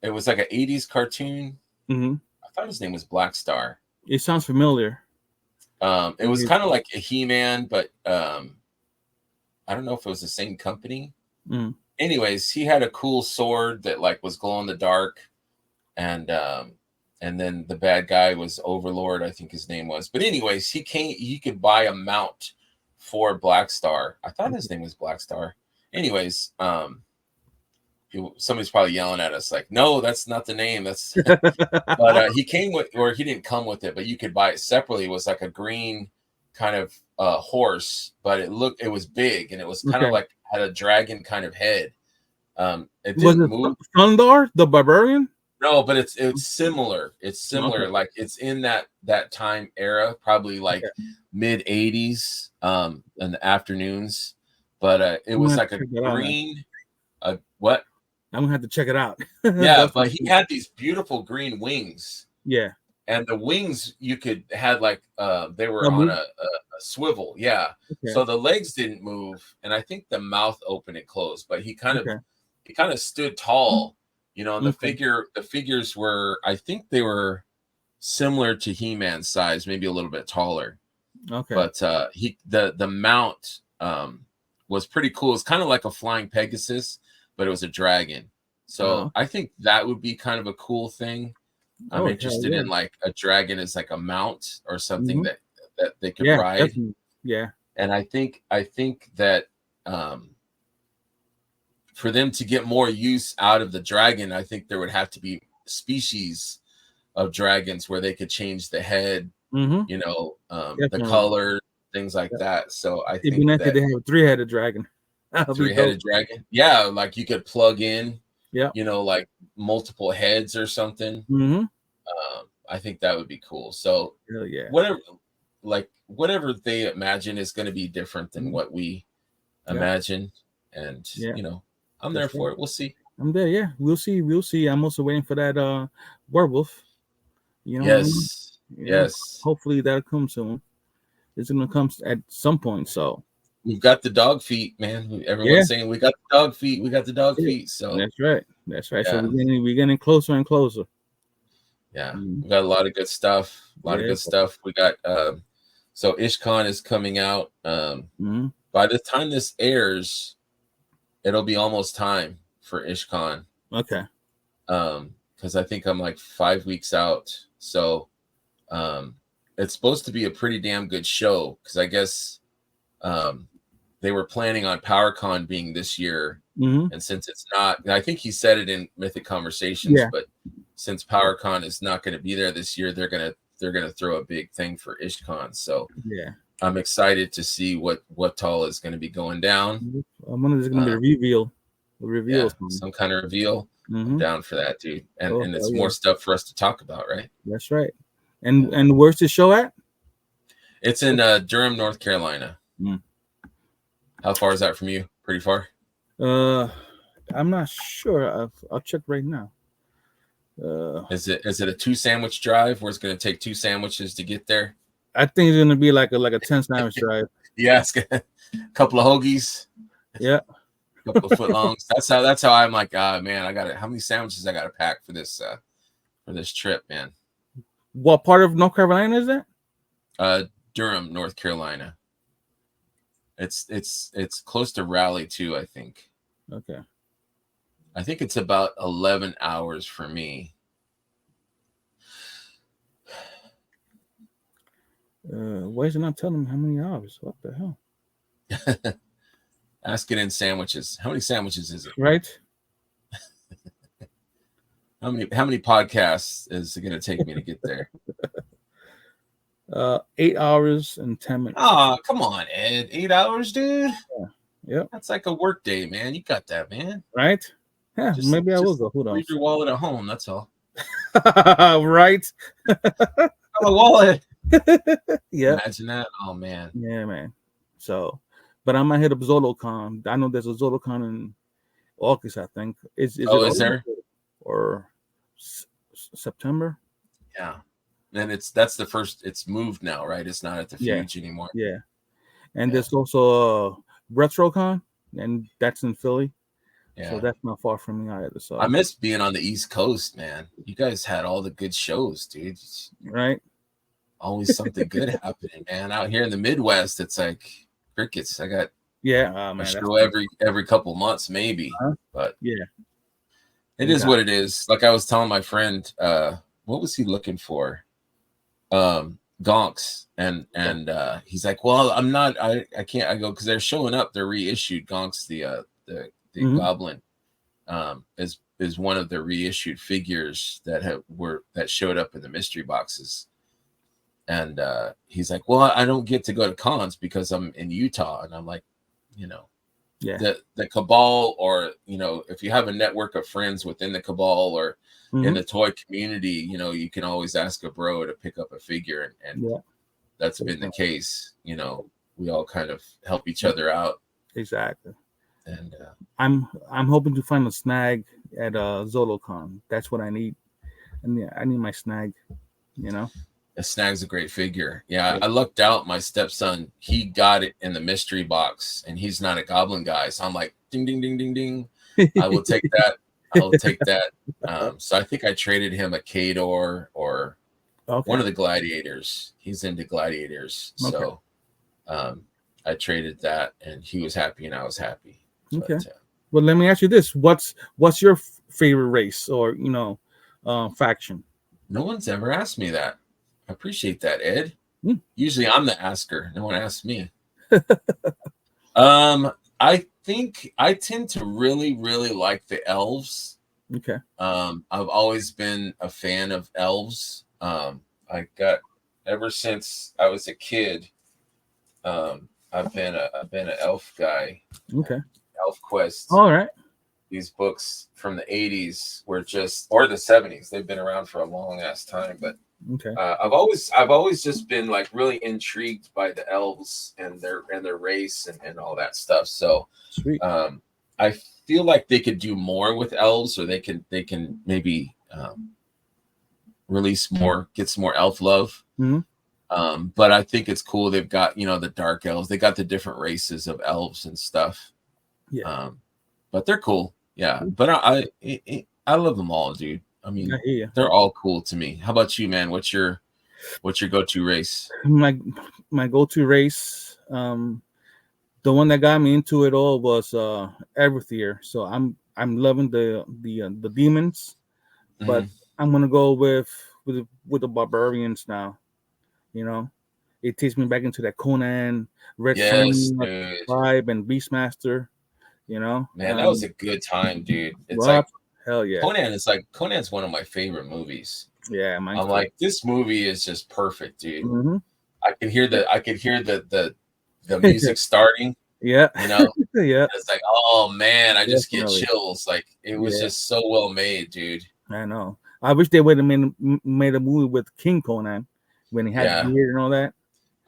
It was like an 80s cartoon. I thought his name was Black Star. It sounds familiar. It was kind of like a He-Man, but I don't know if it was the same company. Anyways, he had a cool sword that like was glow in the dark, and then the bad guy was Overlord, I think his name was. But anyways, he could buy a mount for Black Star. I thought his name was Black Star. Anyways, somebody's probably yelling at us like, no, that's not the name. That's but he came with, or he didn't come with it, but you could buy it separately. It was like a green kind of horse, but it was big, and it was kind of like had a dragon kind of head. It didn't move. Thundar, the barbarian? No, but it's similar. It's similar. Like it's in that time era, probably like mid 80s, in the afternoons. But it was like a green. What? I'm gonna have to check it out. Yeah, but he had these beautiful green wings. Yeah. And the wings you could had like they were on a swivel. Yeah. Okay. So the legs didn't move, and I think the mouth opened and closed, but he kind of stood tall, you know, and the figures were, I think they were similar to He-Man's size, maybe a little bit taller. Okay. But the mount was pretty cool. It's kind of like a flying Pegasus, but it was a dragon. So I think that would be kind of a cool thing. I'm interested in like a dragon as like a mount or something that they could ride. Definitely. Yeah. And I think that for them to get more use out of the dragon, I think there would have to be species of dragons where they could change the head, you know, the color, things like that. So I think that they have a 3-headed dragon. 3-headed dragon. Yeah, like you could plug in, you know, like multiple heads or something. I think that would be cool. So whatever they imagine is going to be different than what we imagine. And you know, I'm there for it. We'll see. I'm there. Yeah, we'll see. I'm also waiting for that werewolf. You know. Yes. Yes. Hopefully that'll come soon. It's gonna come at some point. So we've got the dog feet, man. Everyone's saying we got the dog feet. We got the dog feet. So that's right. Yeah. So we're getting closer and closer. Yeah, we got a lot of good stuff. Good stuff. We got so IshCon is coming out. By the time this airs, it'll be almost time for IshCon. Okay. Because I think I'm like 5 weeks out. So it's supposed to be a pretty damn good show, because I guess they were planning on PowerCon being this year. And since it's not, I think he said it in Mythic Conversations, but since PowerCon is not going to be there this year, they're gonna throw a big thing for IshCon. So I'm excited to see what all is going to be going down. I'm wondering if there's going to be a reveal. Some kind of reveal. I'm down for that, dude. And it's more stuff for us to talk about, right? That's right. And where's the show at? It's in Durham, North Carolina. How far is that from you? Pretty far. I'm not sure. I'll check right now. Is it a 2 sandwich drive where it's going to take 2 sandwiches to get there? I think it's going to be like a 10 sandwich drive. Yeah, a couple of hoagies. Yeah, a couple of footlongs. That's how I'm like, man, I got it. How many sandwiches I got to pack for this trip, man? What part of North Carolina is that? Durham, North Carolina. It's close to Raleigh too, I think. Okay. I think it's about 11 hours for me. Why is it not telling me how many hours? What the hell? Ask it in sandwiches. How many sandwiches is it? Right. How many podcasts is it going to take me to get there? 8 hours and 10 minutes. Oh, come on, Ed. 8 hours, dude. Yeah. Yep. That's like a work day, man. You got that, man. Right? Yeah, maybe I will go. Who knows? Leave your wallet at home. That's all. Right? My wallet. Yeah. Imagine that. Oh, man. Yeah, man. So, but I might hit up ZoloCon. I know there's a ZoloCon in August, I think. Is there? Or September? Yeah. And that's the first. It's moved now, right? It's not at the Fuge anymore. Yeah. And there's also RetroCon, and that's in Philly. Yeah. So that's not far from me either. So I miss being on the East Coast, man. You guys had all the good shows, dude. Right. Always something good happening, man. Out here in the Midwest, it's like crickets. I got a show every couple months, maybe. But yeah, it is what it is. Like I was telling my friend, what was he looking for? Gonks, and he's like, well, I'm not. I can't. I go because they're showing up. They're reissued. Gonks, the Goblin, is one of the reissued figures that showed up in the mystery boxes. And he's like, well, I don't get to go to cons because I'm in Utah. And I'm like, the Cabal, or, if you have a network of friends within the Cabal or in the toy community, you can always ask a bro to pick up a figure. And that's been the case. We all kind of help each other out. Exactly. And I'm hoping to find a snag at ZoloCon. That's what I need. And I need my snag, A snag's a great figure. Yeah, I lucked out. My stepson, he got it in the mystery box, and he's not a goblin guy. So I'm like, ding, ding, ding, ding, ding. I will take that. I'll take that. So I think I traded him a Kador or one of the gladiators. He's into gladiators. So I traded that, and he was happy, and I was happy. Okay. Well, let me ask you this: what's your favorite race or faction? No one's ever asked me that. I appreciate that, Ed. Usually I'm the asker. No one asks me. I think I tend to really, really like the elves. Okay. I've always been a fan of elves. I got ever since I was a kid. I've been an elf guy. Okay. Elf Quest. All right. These books from the 80s or the 70s. They've been around for a long ass time, but okay. I've always just been like really intrigued by the elves and their race and all that stuff. So sweet. I feel like they could do more with elves, or they can maybe release more, get some more elf love. Mm-hmm. But I think it's cool. They've got the dark elves. They got the different races of elves and stuff. Yeah. But they're cool. Yeah. But I love them all, dude. I mean, they're all cool to me. How about you, man? What's your go-to race? My go-to race, the one that got me into it all was Everthier. So I'm loving the demons, but I'm gonna go with the barbarians now. It takes me back into that Conan, Red Flame vibe, and Beastmaster. Man, that was a good time, dude. It's like hell yeah. Conan's one of my favorite movies. Yeah, I'm like, this movie is just perfect, dude. Mm-hmm. I could hear the music starting. Yeah. Yeah. It's like, oh man, I just get chills. Like it was just so well made, dude. I know. I wish they would have made a movie with King Conan when he had the beard and all that.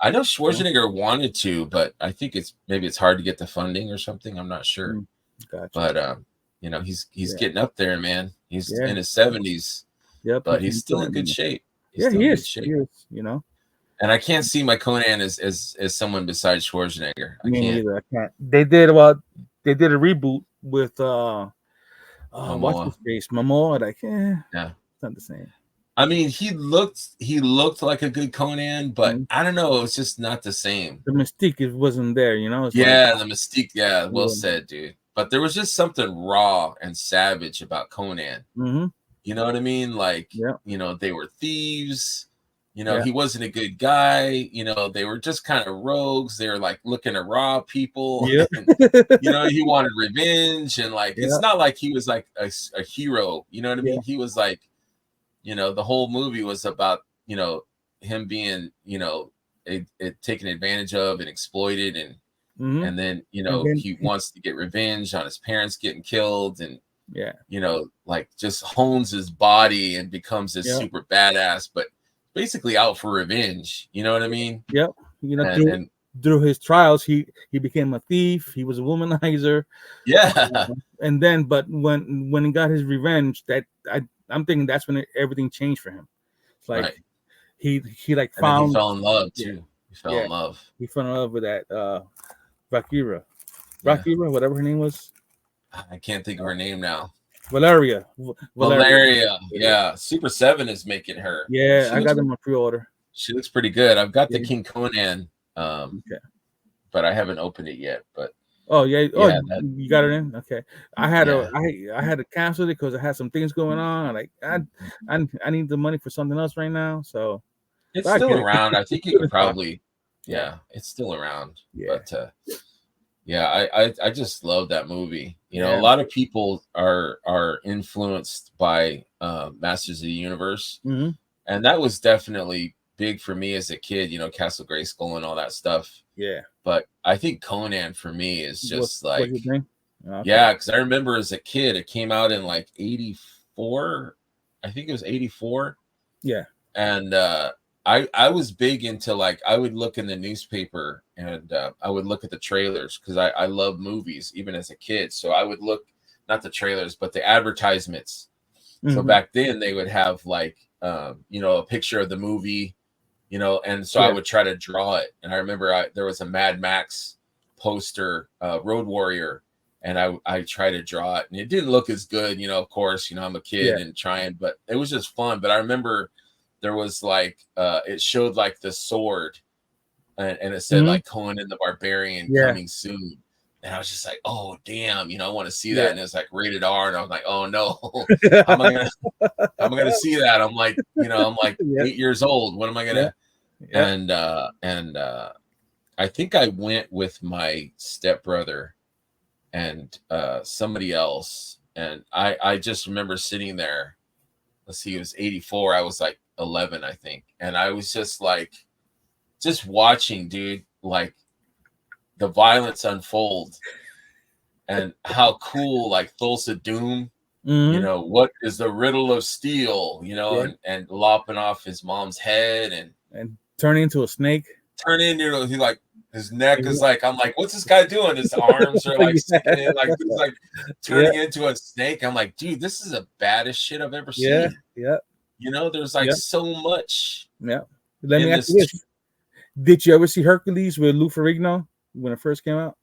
I know Schwarzenegger wanted to, but I think maybe it's hard to get the funding or something. I'm not sure. Gotcha. But you know, he's getting up there, man. He's in his 70s. Yep, but he's still in good shape. He is. You know. And I can't see my Conan as someone besides Schwarzenegger. Me neither. I can't. They did a reboot with what's his face, Momoa. Like, yeah, it's not the same. I mean, he looked like a good Conan, but I don't know. It's just not the same. The mystique wasn't there, you know. It's the mystique. Yeah, well said, dude. But there was just something raw and savage about Conan. Mm-hmm. You know what I mean? Like, you know, they were thieves. You know, he wasn't a good guy. You know, they were just kind of rogues. They were like looking to rob people. Yeah. And, you know, he wanted revenge. And like, it's not like he was like a hero. You know what I mean? He was like, you know, the whole movie was about, you know, him being, you know, taken advantage of and exploited. And then, you know, he wants to get revenge on his parents getting killed. And, you know, like just hones his body and becomes this super badass, but basically out for revenge. You know what I mean? Yep. You know, through his trials, he became a thief. He was a womanizer. Yeah. And then, but when he got his revenge, I'm thinking that's when everything changed for him. It's like he like found. He fell in love too. He fell in love. He fell in love with that Rakira, whatever her name was. I can't think of her name now. Valeria. Yeah. Super 7 is making her. Yeah, I got them on pre-order. She looks pretty good. I've got the King Conan, but I haven't opened it yet. But you got it in. Okay, I had to cancel it because I had some things going on. Like I need the money for something else right now. So it's still around. I think you could probably. Yeah, it's still around. Yeah. But I just love that movie. You know, a lot of people are influenced by Masters of the Universe, and that was definitely big for me as a kid. You know, Castle Grayskull and all that stuff. Yeah. But I think Conan for me is just because I remember as a kid, it came out in like 84. I think it was 84. Yeah. And I was big into like I would look in the newspaper and I would look at the trailers because I love movies even as a kid. So I would look not the trailers but the advertisements. So back then they would have like you know, a picture of the movie, you know, and so I would try to draw it. And I remember there was a Mad Max poster, Road Warrior, and I tried to draw it, and it didn't look as good, you know. Of course, you know, I'm a kid and trying, but it was just fun. But I remember there was like it showed like the sword, and it said like Conan the Barbarian coming soon. And I was just like, oh damn, you know, I want to see that. And it's like rated R, and I was like, oh no, how am I gonna see that? I'm like, you know, I'm like 8 years old. What am I gonna? And I think I went with my stepbrother and somebody else, and I just remember sitting there. Let's see, it was 84. I was like 11, I think, and I was just like, just watching, dude, like the violence unfold and how cool, like Thulsa Doom, you know, what is the riddle of steel, you know, and lopping off his mom's head and turning into a snake. He like his neck is like, I'm like, what's this guy doing? His arms are like sticking in, like he's like turning into a snake. I'm like, dude, this is the baddest shit I've ever seen. Yeah. You know, there's like so much. Yeah. Let me ask you this. Did you ever see Hercules with Lou Ferrigno when it first came out?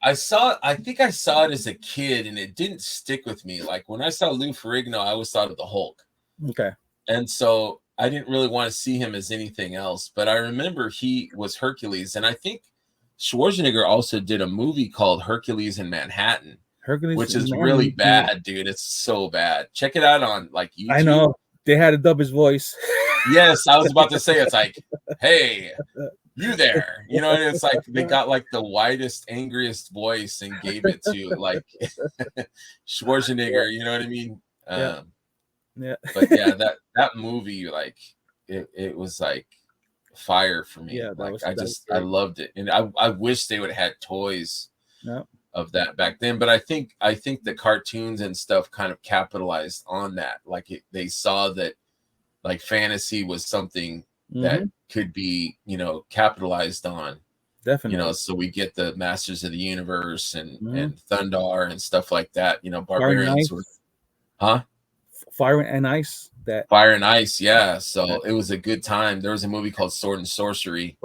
I think I saw it as a kid and it didn't stick with me. Like when I saw Lou Ferrigno, I always thought of the Hulk. Okay. And so I didn't really want to see him as anything else. But I remember he was Hercules. And I think Schwarzenegger also did a movie called Hercules in Manhattan. Which is really bad, dude. It's so bad. Check it out on like YouTube. I know. They had to dub his voice. Yes, I was about to say, it's like, hey, you there, you know, and it's like they got like the widest, angriest voice and gave it to like Schwarzenegger, you know what I mean? But yeah, that movie, like it was like fire for me. Like I loved it, and I wish they would have had toys of that back then. But I think the cartoons and stuff kind of capitalized on that. Like they saw that like fantasy was something that could be, capitalized on. Definitely. So we get the Masters of the Universe and Thundar and stuff like that. Barbarians were, Fire and Ice. Fire and Ice, yeah. So it was a good time. There was a movie called Sword and Sorcery.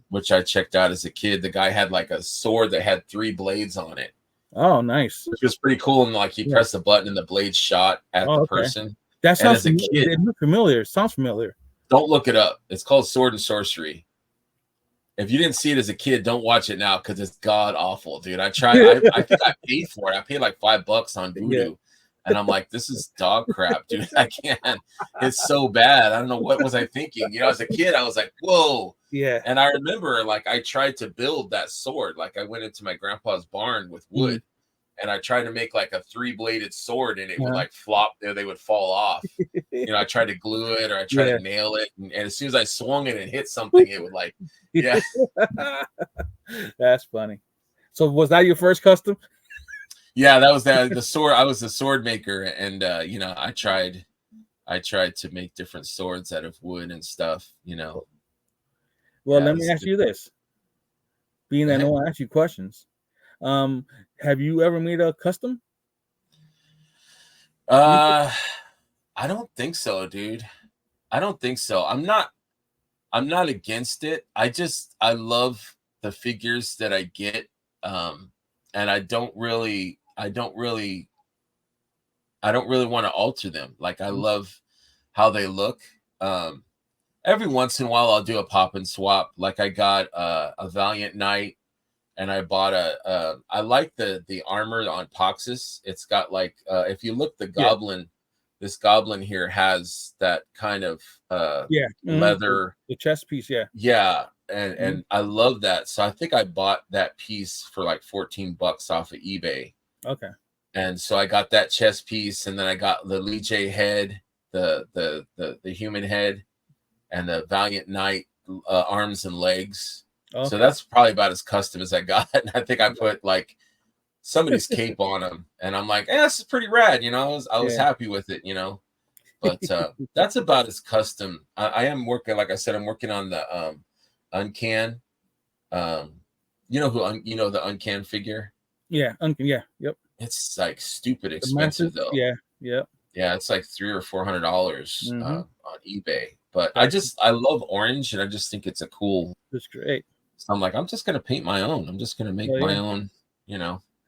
Which I checked out as a kid. The guy had like a sword that had 3 blades on it. Oh, nice. Which was pretty cool. And like you press the button and the blade shot at the person. That sounds familiar. Sounds familiar. Don't look it up. It's called Sword and Sorcery. If you didn't see it as a kid, don't watch it now because it's god awful, dude. I tried. I think I paid for it. I paid like $5 on Voodoo, and I'm like, this is dog crap, dude. I can't. It's so bad. I don't know what was I thinking. As a kid, I was like, whoa. Yeah. And I remember, like, I tried to build that sword. Like, I went into my grandpa's barn with wood, and I tried to make like a 3-bladed sword, and it would like flop there. They would fall off. I tried to glue it or I tried to nail it, and as soon as I swung it and hit something, it would like. Yeah. That's funny. So was that your first custom? Yeah, that was the sword. I was the sword maker, and I tried to make different swords out of wood and stuff. Well, let me ask you this. Being that no one asks you questions, have you ever made a custom? I don't think so, dude. I don't think so. I'm not against it. I love the figures that I get. And I don't really want to alter them. Like, I love how they look. Every once in a while I'll do a pop and swap. Like, I got a Valiant Knight, and I bought I like the armor on Poxus. It's got like if you look, the goblin, this goblin here has that kind of leather, the chest piece, and I love that. So I think I bought that piece for like $14 off of eBay. Okay. And so I got that chest piece, and then I got the Lee J head, the human head, and the Valiant Knight arms and legs. Okay. So that's probably about as custom as I got. And I think I put like somebody's cape on them, and I'm like, this is pretty rad. I was happy with it, but that's about as custom. I am working, like I said, I'm working on the Uncan. The Uncan figure. Yeah, Uncan. Yeah, yep. It's like stupid expensive though. Yeah. Yeah, it's like $300 or $400 on eBay. But I love orange, and I just think it's a cool. It's great. So I'm like, I'm just gonna paint my own. I'm just gonna make my own.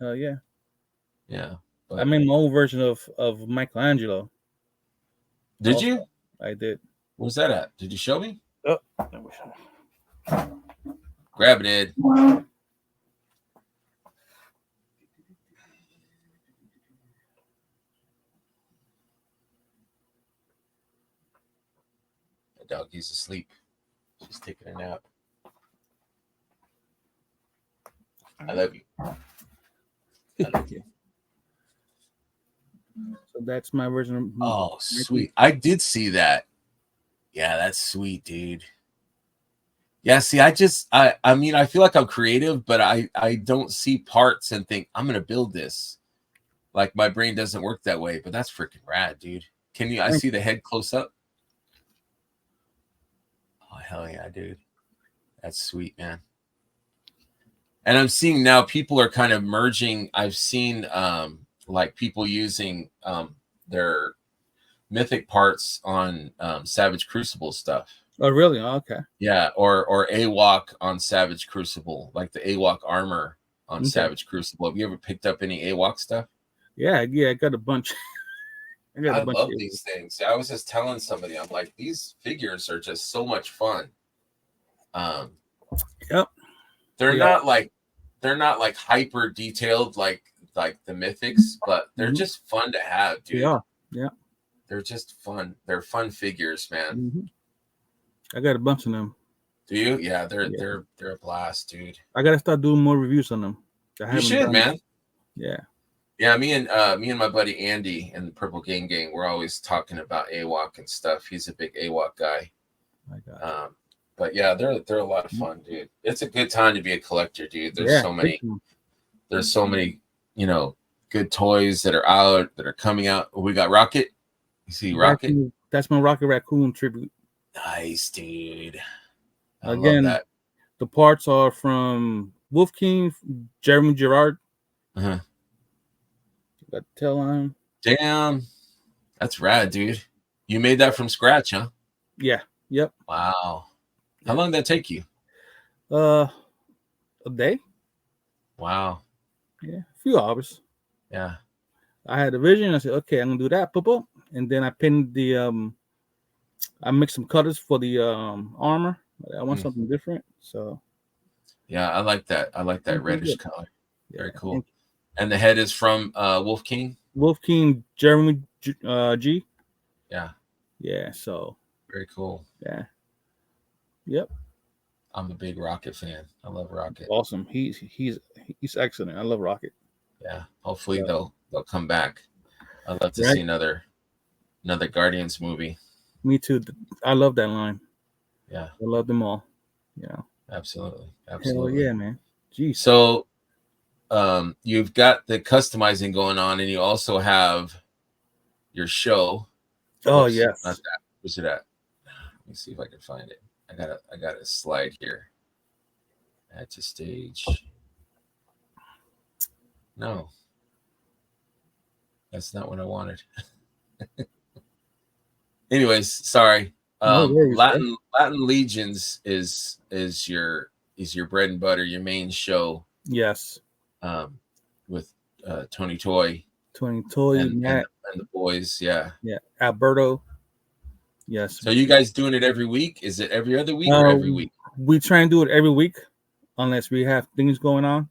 Oh yeah. Yeah. But I made my own version of Michelangelo. Did you? I did. Where's that at? Did you show me? Oh. Grab it, Ed. The doggy's asleep. She's taking a nap. I love you. I love you. So that's my version. Oh, sweet. I did see that. Yeah, that's sweet, dude. Yeah, see, I mean, I feel like I'm creative, but I don't see parts and think, I'm going to build this. Like, my brain doesn't work that way, but that's freaking rad, dude. I see the head close up? Oh, hell yeah, dude. That's sweet, man. And I'm seeing now people are kind of merging. I've seen like people using their mythic parts on Savage Crucible stuff. Oh, really? Oh, okay. Yeah, or AWOC on Savage Crucible, like the AWOC armor on Savage Crucible. Have you ever picked up any AWOC stuff? Yeah, I got a bunch. I love these things. I was just telling somebody, I'm like, these figures are just so much fun. Yep. They're not like hyper detailed like the Mythics, but they're just fun to have, dude. Yeah. They're just fun. They're fun figures, man. I got a bunch of them. Do you? Yeah, they're a blast, dude. I gotta start doing more reviews on them. You should, man. Yeah. Yeah, me and my buddy Andy and the Purple Gang, we're always talking about AWOC and stuff. He's a big AWOC guy. My God. But yeah, they're a lot of fun, dude. It's a good time to be a collector, dude. There's so many, good toys that are out, that are coming out. We got Rocket. You see Rocket? That's my Rocket Raccoon tribute. Nice, dude. I love Again, that. the parts are from Wolf King, Jeremy Gerard. Uh-huh. Got the tail line. Damn, that's rad, dude. You made that from scratch, huh? Yeah. Yep. Wow. How long did that take you? A day. Wow. Yeah, a few hours. Yeah. I had a vision. I said, okay, I'm gonna do that. Boop, and then I pinned the I mixed some colors for the armor. I want something different. So yeah, I like that. I like that reddish color. Yeah. Very cool. And the head is from Wolf King? Wolf King Jeremy G. Yeah. Yeah, so very cool. Yeah. Yep. I'm a big Rocket fan. I love Rocket. Awesome. He's excellent. I love Rocket. Yeah. Hopefully they'll come back. I'd love to see another Guardians movie. Me too. I love that line. Yeah. I love them all. Yeah. Absolutely. Hell yeah, man. Jeez. So you've got the customizing going on, and you also have your show. Oh, yes. Not that. Where's it at? Let me see if I can find it. I got a slide here. Add to stage. No. That's not what I wanted. Anyways, sorry. No worries, Latin Legions is your bread and butter, your main show. Yes. With Tony Toy. Matt, and the boys, yeah. Yeah. Alberto. Yes. So you guys doing it every week? Is it every other week or every week? We try and do it every week, unless we have things going on.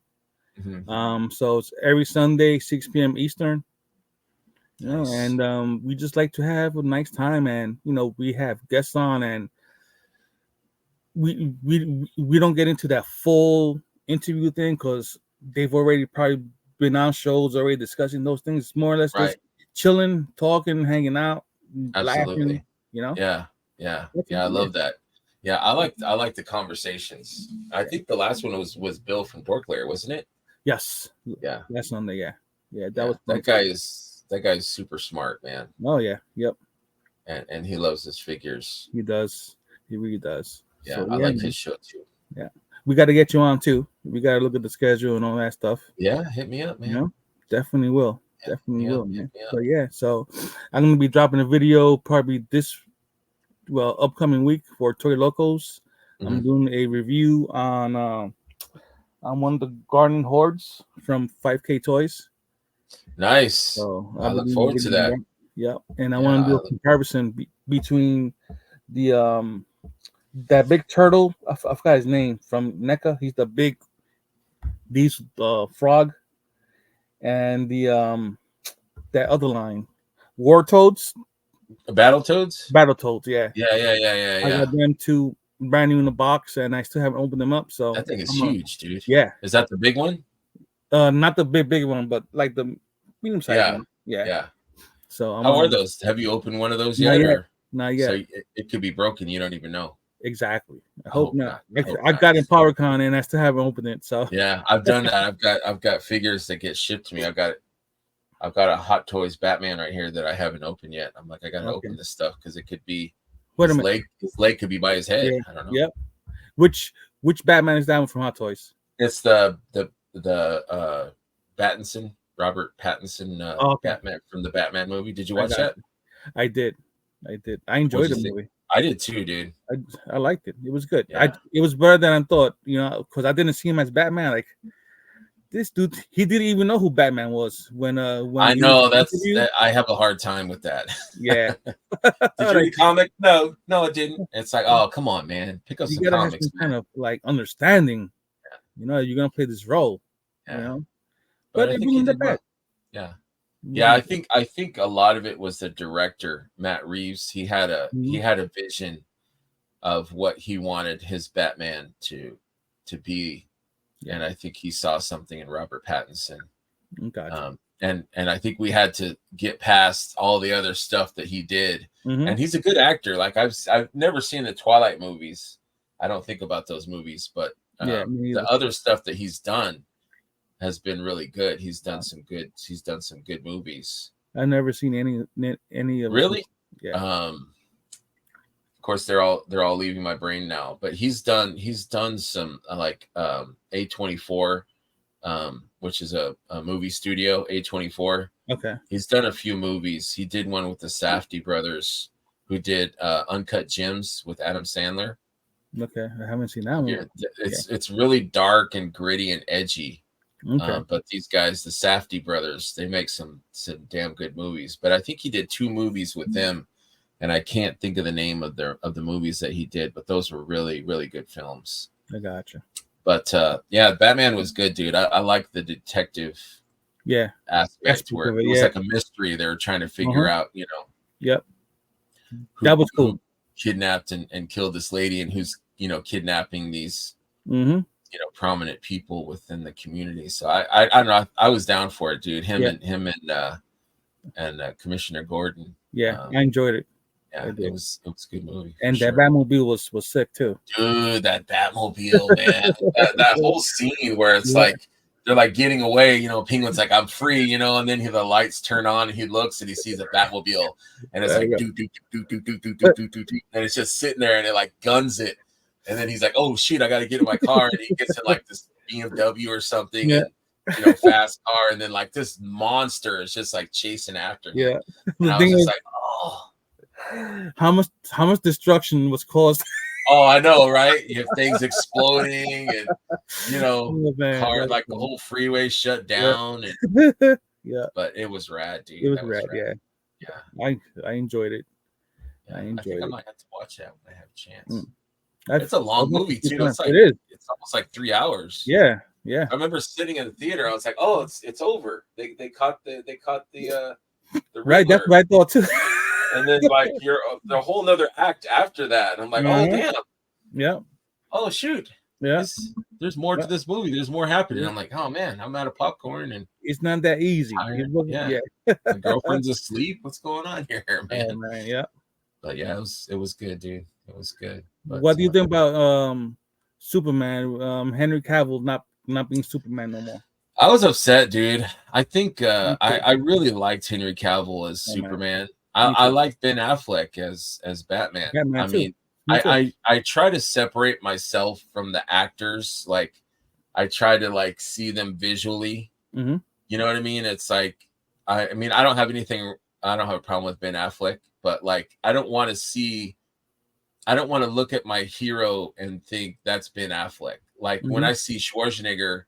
Mm-hmm. So it's every Sunday, 6 p.m. Eastern. Nice. And we just like to have a nice time, and we have guests on, and we don't get into that full interview thing because they've already probably been on shows already discussing those things. It's more or less just chilling, talking, hanging out, Absolutely. laughing. Yeah. I love that. Yeah, I like the conversations. I think the last one was Bill from Dorklair, wasn't it? Yes. Yeah. Last Sunday. Yeah. That guy is super smart, man. Oh yeah. Yep. And he loves his figures. He does. He really does. Yeah, so, I like his show too. Yeah. We got to get you on too. We got to look at the schedule and all that stuff. Yeah, hit me up, man. Definitely will. Definitely will, man. So yeah, so I'm gonna be dropping a video probably upcoming week for Toy Locos. Mm-hmm. I'm doing a review on one of the garden hordes from 5K Toys. Nice. So I look forward to that. Yep. And I want to do a comparison between the that big turtle. I forgot his name, from NECA. He's the big frog, and the that other line, War Toads. Battletoads? Battletoads, yeah. Yeah. I got them two brand new in the box, and I still haven't opened them up. So that thing is huge, dude. Yeah. Is that the big one? Not the big one, but like the medium sized one. Yeah. So how are those? Have you opened one of those yet? Not yet. So it could be broken. You don't even know. Exactly. I hope not. I got in PowerCon and I still haven't opened it. So yeah, I've done that. I've got figures that get shipped to me. I've got a Hot Toys Batman right here that I haven't opened yet. I'm like, I gotta open this stuff because it could be his leg could be by his head. I don't know. Yep. Which Batman is that one from Hot Toys? It's the Pattinson, Robert Pattinson Batman from the Batman movie. Did you watch that? I did. I enjoyed the movie. I did too, dude. I liked it. It was good. Yeah. It was better than I thought, because I didn't see him as Batman. Like, this dude, he didn't even know who Batman was when I know I have a hard time with that. Yeah. Did you read the comic? No, it didn't. It's like, oh, come on, man, pick up some comics. Have some kind of like understanding. Yeah. You're gonna play this role. Yeah. But I think he did well. Yeah. I think a lot of it was the director, Matt Reeves. He had a vision of what he wanted his Batman to be. And I think he saw something in Robert Pattinson. Gotcha. And I think we had to get past all the other stuff that he did. Mm-hmm. And he's a good actor. Like I've never seen the Twilight movies. I don't think about those movies, but the other stuff that he's done has been really good. He's done some good movies. I've never seen any of really. Yeah. course, they're all leaving my brain now. But he's done some like A24, which is a movie studio. A24. Okay. He's done a few movies. He did one with the Safdie brothers, who did Uncut Gems with Adam Sandler. Okay, I haven't seen that one. Yeah, it's really dark and gritty and edgy. Okay. But these guys, the Safdie brothers, they make some damn good movies. But I think he did 2 movies with them, and I can't think of the name of the movies that he did. But those were really, really good films. I gotcha. But yeah, Batman was good, dude. I like the detective aspect where it was like a mystery they were trying to figure out. You know. Yep. That was cool. Who kidnapped and killed this lady, and who's kidnapping these prominent people within the community. So I don't know. I was down for it, dude. Him and Commissioner Gordon. Yeah, I enjoyed it. Yeah, it was a good movie. And that Batmobile was sick too. Dude, that Batmobile, man. that whole scene where it's like they're like getting away, Penguin's like, I'm free, and then the lights turn on and he looks and he sees a Batmobile and it's like do, and it's just sitting there and it like guns it. And then he's like, oh shoot, I gotta get in my car, and he gets in like this BMW or something, and fast car, and then like this monster is just like chasing after him. Yeah. And I was just like, oh, how much destruction was caused. Oh, I know, right? You have things exploding, and car, like the whole freeway shut down. And but it was rad, dude. It was rad. Yeah. I enjoyed it. Yeah, I think I might have to watch that when I have a chance. Mm. It's a long movie too. It's like it's almost like 3 hours. Yeah. I remember sitting in the theater. I was like, "Oh, it's over." They caught the right. That's what I thought too. And then like you're the whole nother act after that. And I'm like, oh damn. Yeah. Oh shoot. Yeah. There's more to this movie. There's more happening. I'm like, oh man, I'm out of popcorn and it's not that easy. Yeah. My girlfriend's asleep. What's going on here, man? Oh, man, yeah. But yeah, it was good, dude. It was good. But, what do you think about Superman? Henry Cavill not being Superman no more. I was upset, dude. I think I really liked Henry Cavill as Superman. I like Ben Affleck as Batman. I mean, I try to separate myself from the actors. Like, I try to like see them visually. Mm-hmm. You know what I mean? It's like, I mean, I don't have a problem with Ben Affleck, but like, I don't want to look at my hero and think that's Ben Affleck. Like when I see Schwarzenegger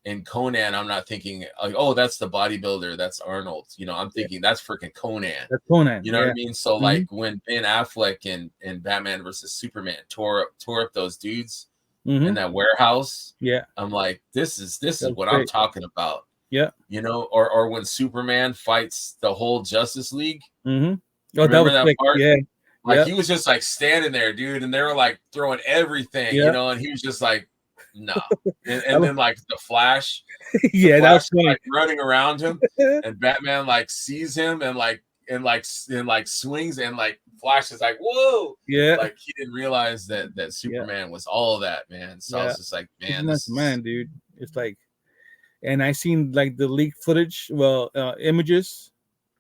in Conan, I'm not thinking like, oh, that's the bodybuilder, that's Arnold. I'm thinking that's freaking Conan. That's Conan. You know what I mean? So like when Ben Affleck and Batman versus Superman tore up those dudes in that warehouse, I'm like, this is what I'm talking about. Yeah. Or when Superman fights the whole Justice League. Mm-hmm. Oh, that was that part? Yeah. Like he was just like standing there, dude, and they were like throwing everything, and he was just like, no. And then like the Flash, that was funny. Like running around him, and Batman like sees him and swings, and like Flash is like, whoa, like he didn't realize that Superman was all of that, man. So I was just like, man, man, dude. It's like, and I seen like the leaked footage, images.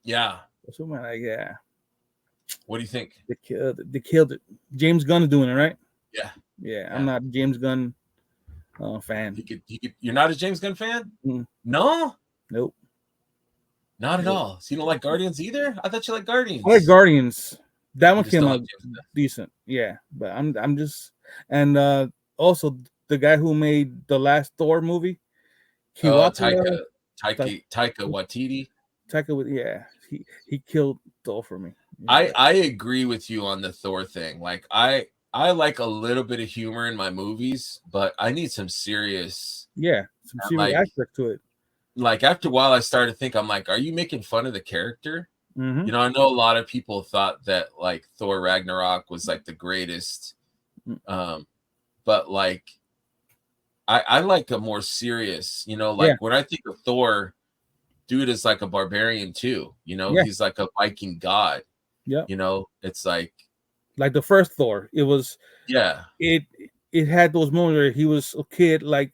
Yeah. Superman, like, yeah. What do you think? They killed it. James Gunn is doing it, right? Yeah. I'm not a James Gunn fan. He could. You're not a James Gunn fan? Mm. No. Nope. Not at all. So you don't like Guardians either? I thought you liked Guardians. I like Guardians. That one came out decent. Yeah, but I'm just, and also the guy who made the last Thor movie. Taika Waititi. Taika, he killed Thor for me. I agree with you on the Thor thing. Like I like a little bit of humor in my movies, but I need some serious aspect to it. Like after a while I started to think, I'm like, are you making fun of the character? Mm-hmm. I know a lot of people thought that like Thor Ragnarok was like the greatest. But like I like a more serious, when I think of Thor, dude is like a barbarian too. He's like a Viking god. Yeah. It's like the first Thor. It was it had those moments where he was a kid like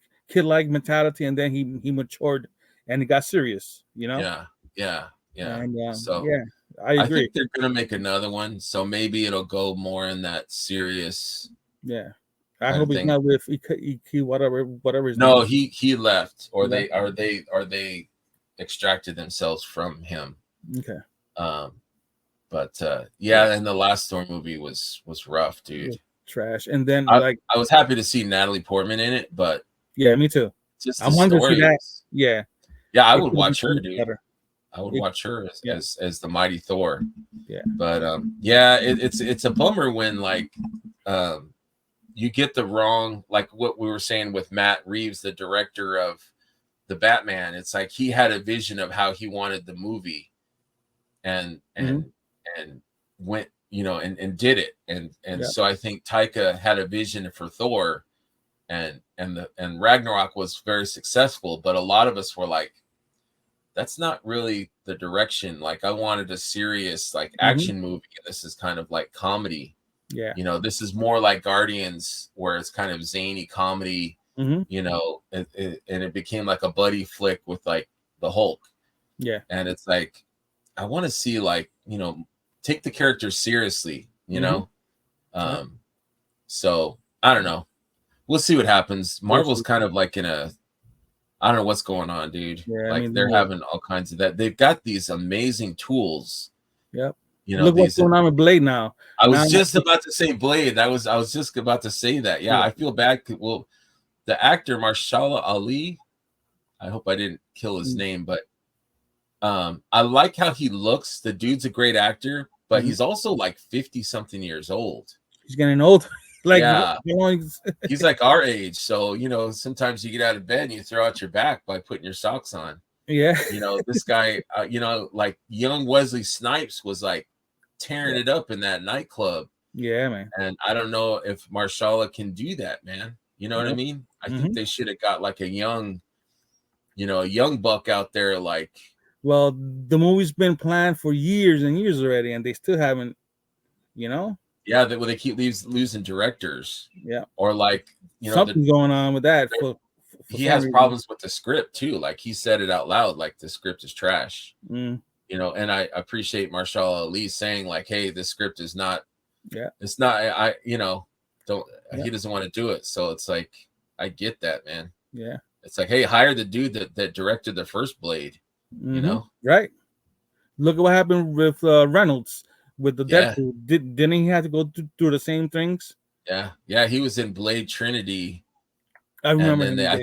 mentality, and then he matured and he got serious. Yeah. And, I agree. I think they're gonna make another one, so maybe it'll go more in that serious. Yeah, I hope he's not with he whatever his no, name. he left, or they extracted themselves from him. Okay. But yeah, and the last Thor movie was rough, dude. Trash. And then I was happy to see Natalie Portman in it, but yeah, me too. Just I wanted to see that. Yeah. Yeah, I would watch her, dude. Better. I would watch her as the mighty Thor. Yeah. But yeah, it's a bummer when like you get the wrong, like what we were saying with Matt Reeves, the director of the Batman. It's like he had a vision of how he wanted the movie and went, and did it. And so I think Taika had a vision for Thor, and Ragnarok was very successful, but a lot of us were like, that's not really the direction. Like, I wanted a serious like action movie, and this is kind of like comedy. Yeah. This is more like Guardians, where it's kind of zany comedy, and it became like a buddy flick with like the Hulk. Yeah. And it's like, I want to see like, take the characters seriously, so I don't know. We'll see what happens. Marvel's kind of like I don't know what's going on, dude. Yeah, like they're having all kinds of that. They've got these amazing tools. Yep. Look what's going on with Blade now. I was just about to say Blade. I was just about to say that. Yeah, I feel bad. Well, the actor Mahershala Ali, I hope I didn't kill his name, but I like how he looks. The dude's a great actor, but he's also like 50-something years old. He's getting old. Like, yeah, he's like our age. So, sometimes you get out of bed and you throw out your back by putting your socks on. Yeah. This guy, like young Wesley Snipes was like tearing it up in that nightclub. Yeah, man. And I don't know if Mahershala can do that, man. You know what I mean? I think they should have got like a young buck out there. Like, well, the movie's been planned for years and years already, and they still haven't, Yeah, they keep losing directors. Yeah, or like something's going on with that. He has problems with the script too. Like, he said it out loud, like the script is trash. And I appreciate Mahershala Ali saying like, "Hey, this script is not. Yeah, it's not. Don't. Yeah. He doesn't want to do it." So it's like, I get that, man. Yeah, it's like, hey, hire the dude that directed the first Blade. Right. Look at what happened with Reynolds. With the Deadpool, didn't he have to go through the same things? Yeah, he was in Blade Trinity. I remember. And I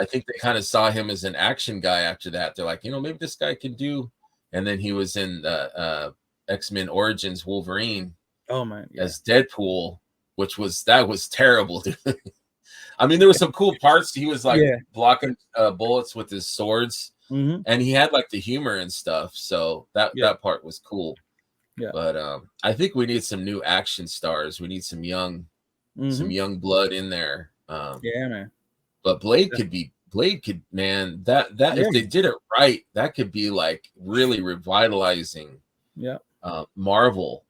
think they kind of saw him as an action guy after that. They're like, maybe this guy can do. And then he was in the X-Men Origins Wolverine. Oh man, as Deadpool, that was terrible, dude. I mean, there were some cool parts. He was like blocking bullets with his swords, and he had like the humor and stuff. So that part was cool. Yeah, but I think we need some new action stars. We need some young blood in there. Yeah, man. But Blade could, man. That if they did it right, that could be like really revitalizing. Yeah. Marvel,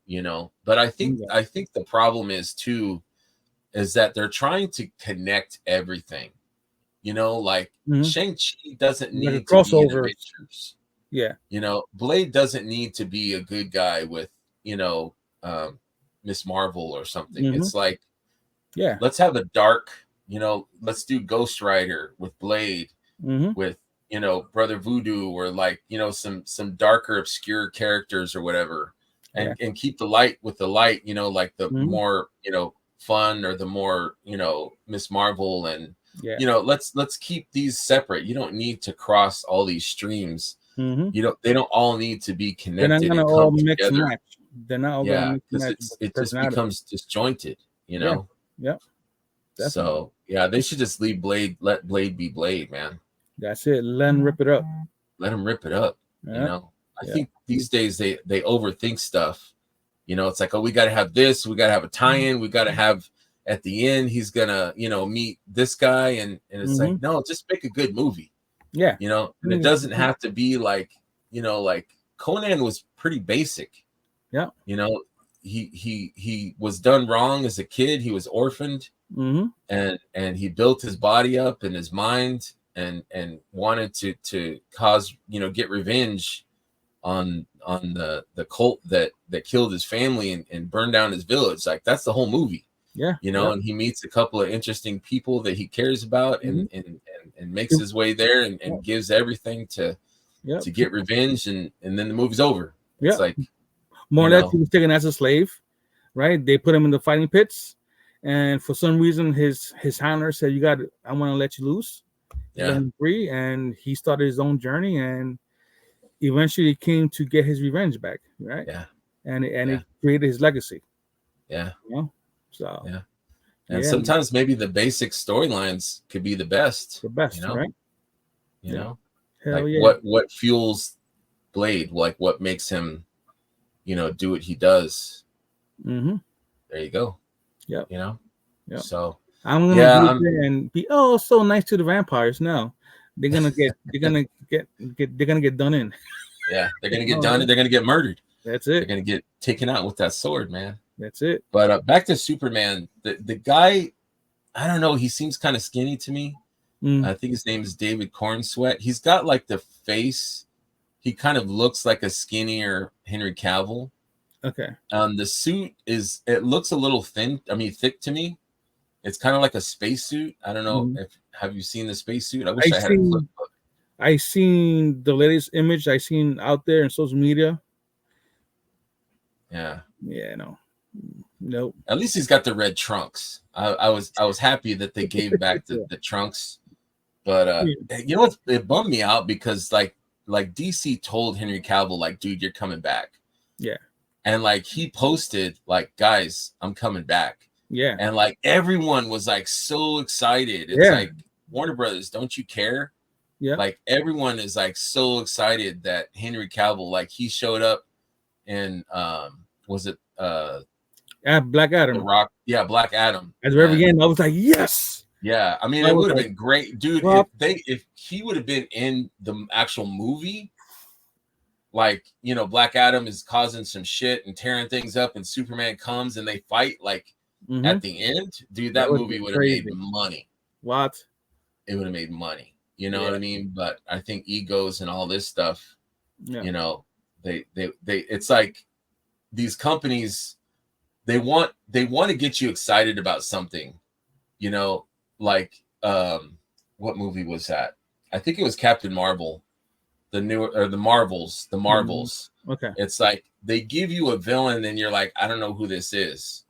But I think the problem is that they're trying to connect everything. Like Shang-Chi doesn't need to be in Avengers. Yeah. Blade doesn't need to be a good guy with, Miss Marvel or something. It's like, let's have a dark, let's do Ghost Rider with Blade, with, Brother Voodoo, or like, some darker, obscure characters or whatever, and keep the light with the light, like the more, fun, or the more, Miss Marvel, and, let's keep these separate. You don't need to cross all these streams. They don't all need to be connected. They're not all mix and match. They're not all going to mix and match. It just becomes disjointed, Yeah. Definitely. So they should just let Blade be Blade, man. That's it. Let him rip it up. Let him rip it up. I think these days they overthink stuff. It's like, oh, we got to have this. We got to have a tie-in. We got to have at the end he's gonna meet this guy, and it's like, no, just make a good movie. Yeah. And it doesn't have to be like, like Conan was pretty basic. Yeah. He was done wrong as a kid. He was orphaned, and he built his body up and his mind, and wanted to cause, get revenge the cult that killed his family and burned down his village. Like that's the whole movie. Yeah, you know, and he meets a couple of interesting people that he cares about, and makes his way there, and gives everything to get revenge, and then the movie's over. It's like more or less he was taken as a slave, right? They put him in the fighting pits, and for some reason his handler said, I want to let you loose, let him free, and he started his own journey, and eventually came to get his revenge back, right? And it created his legacy. You know? So and sometimes maybe the basic storylines could be the best, you know? Right? You know, Hell like what fuels Blade, like what makes him, do what he does. Mm-hmm. There you go. Yeah. You know. Yeah. So I'm gonna go there and be so nice to the vampires. No, they're gonna get done in. Yeah, they're gonna get done. They're gonna get murdered. That's it. They're gonna get taken out with that sword, man. That's it. But back to Superman. The guy, I don't know. He seems kind of skinny to me. I think his name is David Cornsweet. He's got like the face. He kind of looks like a skinnier Henry Cavill. Okay. The suit looks a little thin. I mean, thick to me. It's kind of like a spacesuit. I don't know have you seen the spacesuit? I wish I had a clip of it. I seen the latest image I seen out there in social media. Yeah. No. Nope. At least he's got the red trunks. I was happy that they gave back the trunks. But you know what? It bummed me out because like DC told Henry Cavill, like, dude, you're coming back. Yeah. And like he posted, like, guys, I'm coming back. Yeah. And like everyone was like so excited. It's like, Warner Brothers, don't you care? Yeah. Like everyone is like so excited that Henry Cavill, like he showed up in was it Black Adam. The Rock? Yeah, Black Adam. At the very end, I was like, yes. Yeah, I mean, it would have been great, dude. If he would have been in the actual movie, like, Black Adam is causing some shit and tearing things up, and Superman comes and they fight, like at the end, dude, that movie would have made money. What? It would have made money. You know what I mean? But I think egos and all this stuff, they it's like these companies, they want to get you excited about something, like what movie was that? I think it was Captain Marvel, the Marvels. Okay. It's like they give you a villain and you're like, I don't know who this is,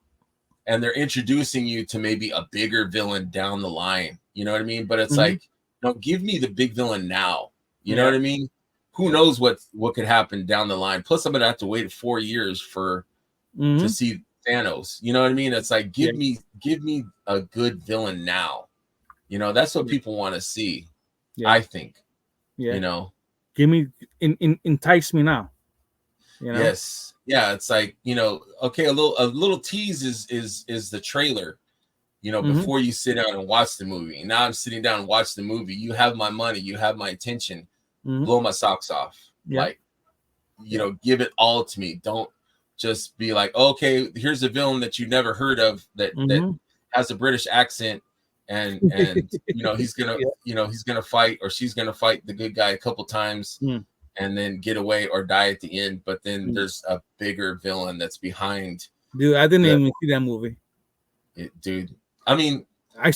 and they're introducing you to maybe a bigger villain down the line. You know what I mean? But it's like, no, give me the big villain now. You know what I mean? Who knows what could happen down the line? Plus, I'm gonna have to wait 4 years to see Thanos. You know what I mean? It's like, give me a good villain now. That's what people want to see. I think. Yeah. Give me entice me now. Yes. Yeah. It's like, okay, a little tease is the trailer. Before you sit down and watch the movie. Now I'm sitting down and watch the movie. You have my money. You have my attention. Blow my socks off. Like, give it all to me. Don't just be like, okay, here's a villain that you never heard of that has a British accent, and he's gonna fight, or she's gonna fight the good guy a couple times and then get away or die at the end. But then there's a bigger villain that's behind. Dude, I didn't even see that movie. Dude. I mean, I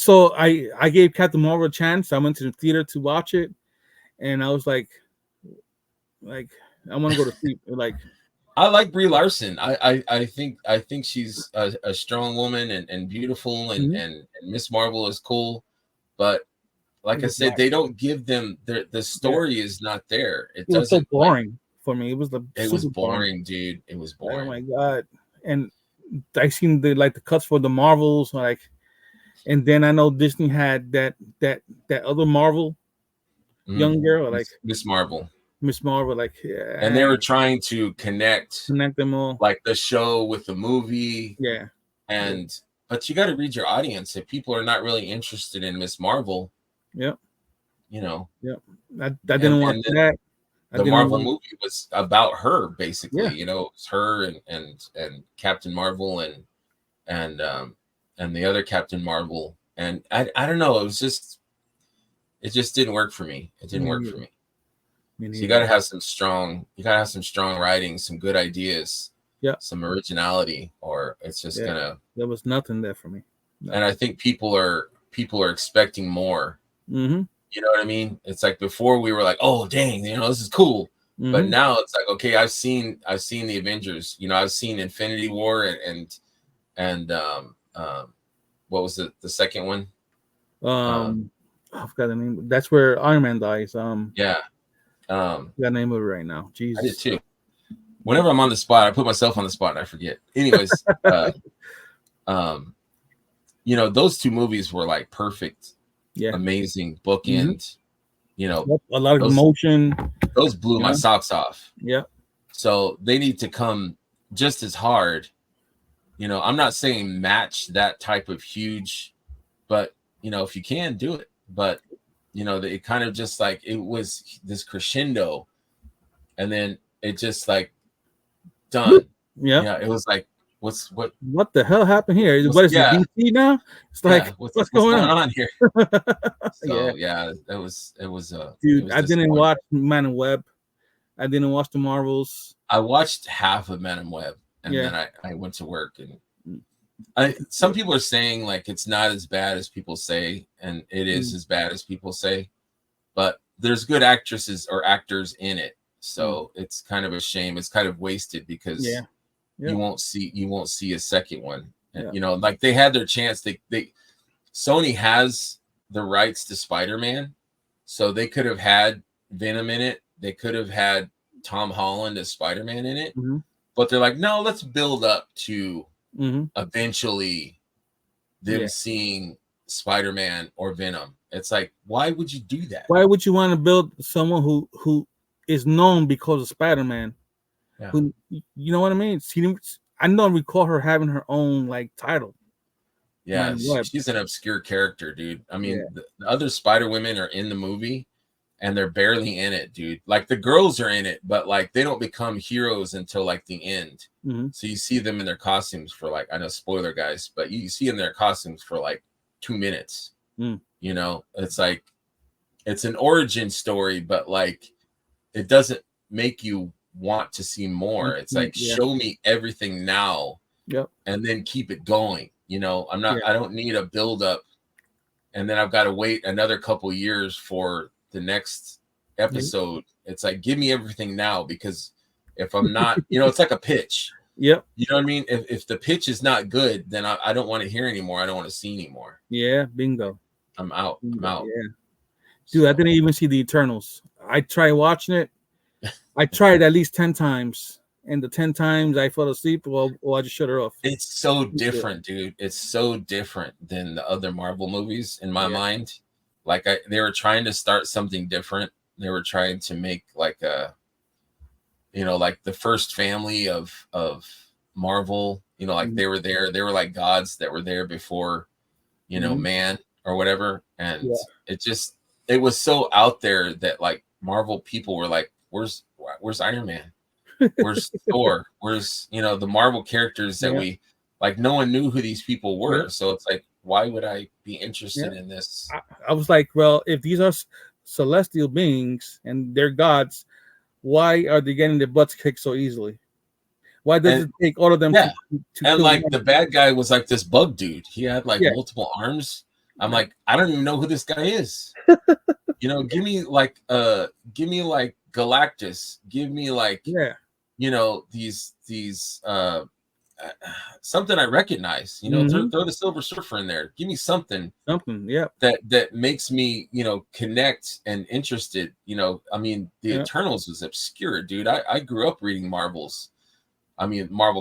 gave Captain Marvel a chance. I went to the theater to watch it, and I was like I want to go to sleep. Like, I like Brie Larson. I think she's a strong woman and beautiful, and Miss Marvel is cool, but like I said, they don't give them the story is not there. It was so boring for me. It was boring, dude. It was boring. Oh my god! And I seen the cuts for the Marvels, like. And then I know Disney had that other Marvel young girl, like Miss Marvel, like, and they were trying to connect them all, like the show with the movie, but you got to read your audience. If people are not really interested in Miss Marvel, I didn't want that. The Marvel movie was about her, basically. It's her and Captain Marvel and the other Captain Marvel, and I don't know. It just didn't work for me. It didn't work for me. So you got to have some strong. You got to have some strong writing, some good ideas, some originality, or it's just gonna. There was nothing there for me. No. And I think people are expecting more. Mm-hmm. You know what I mean? It's like before we were like, oh dang, this is cool. Mm-hmm. But now it's like, okay, I've seen the Avengers. I've seen Infinity War and what was the second one? I forgot the name. That's where Iron Man dies. Yeah. I got the name of it right now. Jesus. I did too. Whenever I'm on the spot, I put myself on the spot and I forget. Anyways, those two movies were like perfect, amazing bookend. Mm-hmm. A lot of emotion. Those blew my socks off. Yeah. So they need to come just as hard. I'm not saying match that type of huge, but if you can, do it. But it kind of just like it was this crescendo, and then it just like done. Yeah. It was like, what the hell happened here? What is it, DC now? It's like what's going on here? So it was dude. I didn't watch Man and Web. I didn't watch the Marvels. I watched half of Man and Web, and then I went to work, and some people are saying like it's not as bad as people say, and it is as bad as people say, but there's good actresses or actors in it, so it's kind of a shame. It's kind of wasted because you won't see a second one. And, like they had their chance. They Sony has the rights to Spider-Man, so they could have had Venom in it. They could have had Tom Holland as Spider-Man in it, but they're like, no, let's build up to eventually them seeing Spider-Man or Venom. It's like, why would you do that? Why would you want to build someone who is known because of Spider-Man? Yeah. Who, you know what I mean? I don't recall her having her own like title. Yeah, she's an obscure character, dude. I mean, the other Spider Women are in the movie, and they're barely in it, dude. Like the girls are in it, but like they don't become heroes until like the end. So you see them in their costumes for like, I know, spoiler guys, but you see in their costumes for like 2 minutes. It's like it's an origin story, but like it doesn't make you want to see more. It's like show me everything now, and then keep it going. I don't need a build up, and then I've got to wait another couple years for the next episode. It's like, give me everything now, because if I'm not, it's like a pitch. Yep. You know what I mean? If the pitch is not good, then I don't want to hear anymore. I don't want to see anymore. Yeah, bingo. I'm out. I'm out. Yeah. Dude, I didn't even see the Eternals. I tried watching it. I tried at least 10 times. And the 10 times I fell asleep, well, I just shut her off. It's so different, dude. It's so different than the other Marvel movies in my mind. Like they were trying to start something different. They were trying to make like a, like the first family of Marvel. Like they were there. They were like gods that were there before, man or whatever. And it was so out there that like Marvel people were like, where's Iron Man? Where's Thor? Where's the Marvel characters that we like? No one knew who these people were, so it's like, why would I be interested in this? I was like, well, if these are celestial beings and they're gods, why are they getting their butts kicked so easily? Why does it take all of them to and like the bad guy was like this bug dude. He had like multiple arms. I'm like, I don't even know who this guy is. Give me like Galactus. Give me like these something I recognize. Throw the Silver Surfer in there. Give me something that makes me connect and interested. I mean, the Eternals was obscure, dude. I grew up reading Marvel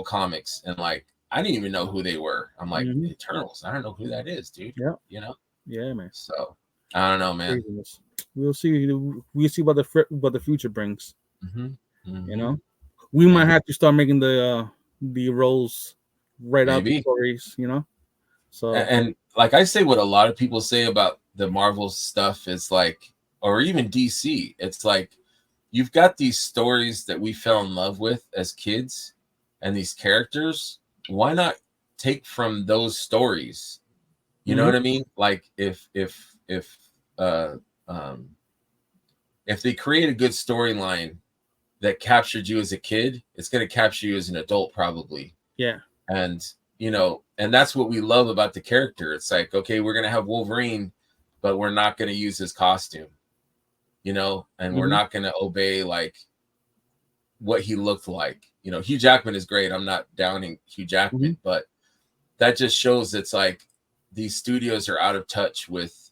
comics, and like I didn't even know who they were. I'm like, Eternals, I don't know who that is, dude. Yeah, man. So I don't know, man. We'll see what the future brings. We might have to start making the roles right out the stories, So and like I say, what a lot of people say about the Marvel stuff is like, or even DC, it's like you've got these stories that we fell in love with as kids, and these characters. Why not take from those stories? You know what I mean? Like if if they create a good storyline that captured you as a kid, it's going to capture you as an adult probably. Yeah. And, you know, and that's what we love about the character. It's like, okay, we're going to have Wolverine, but we're not going to use his costume, you know, and we're not going to obey like what he looked like. You know, Hugh Jackman is great. I'm not downing Hugh Jackman, but that just shows it's like these studios are out of touch with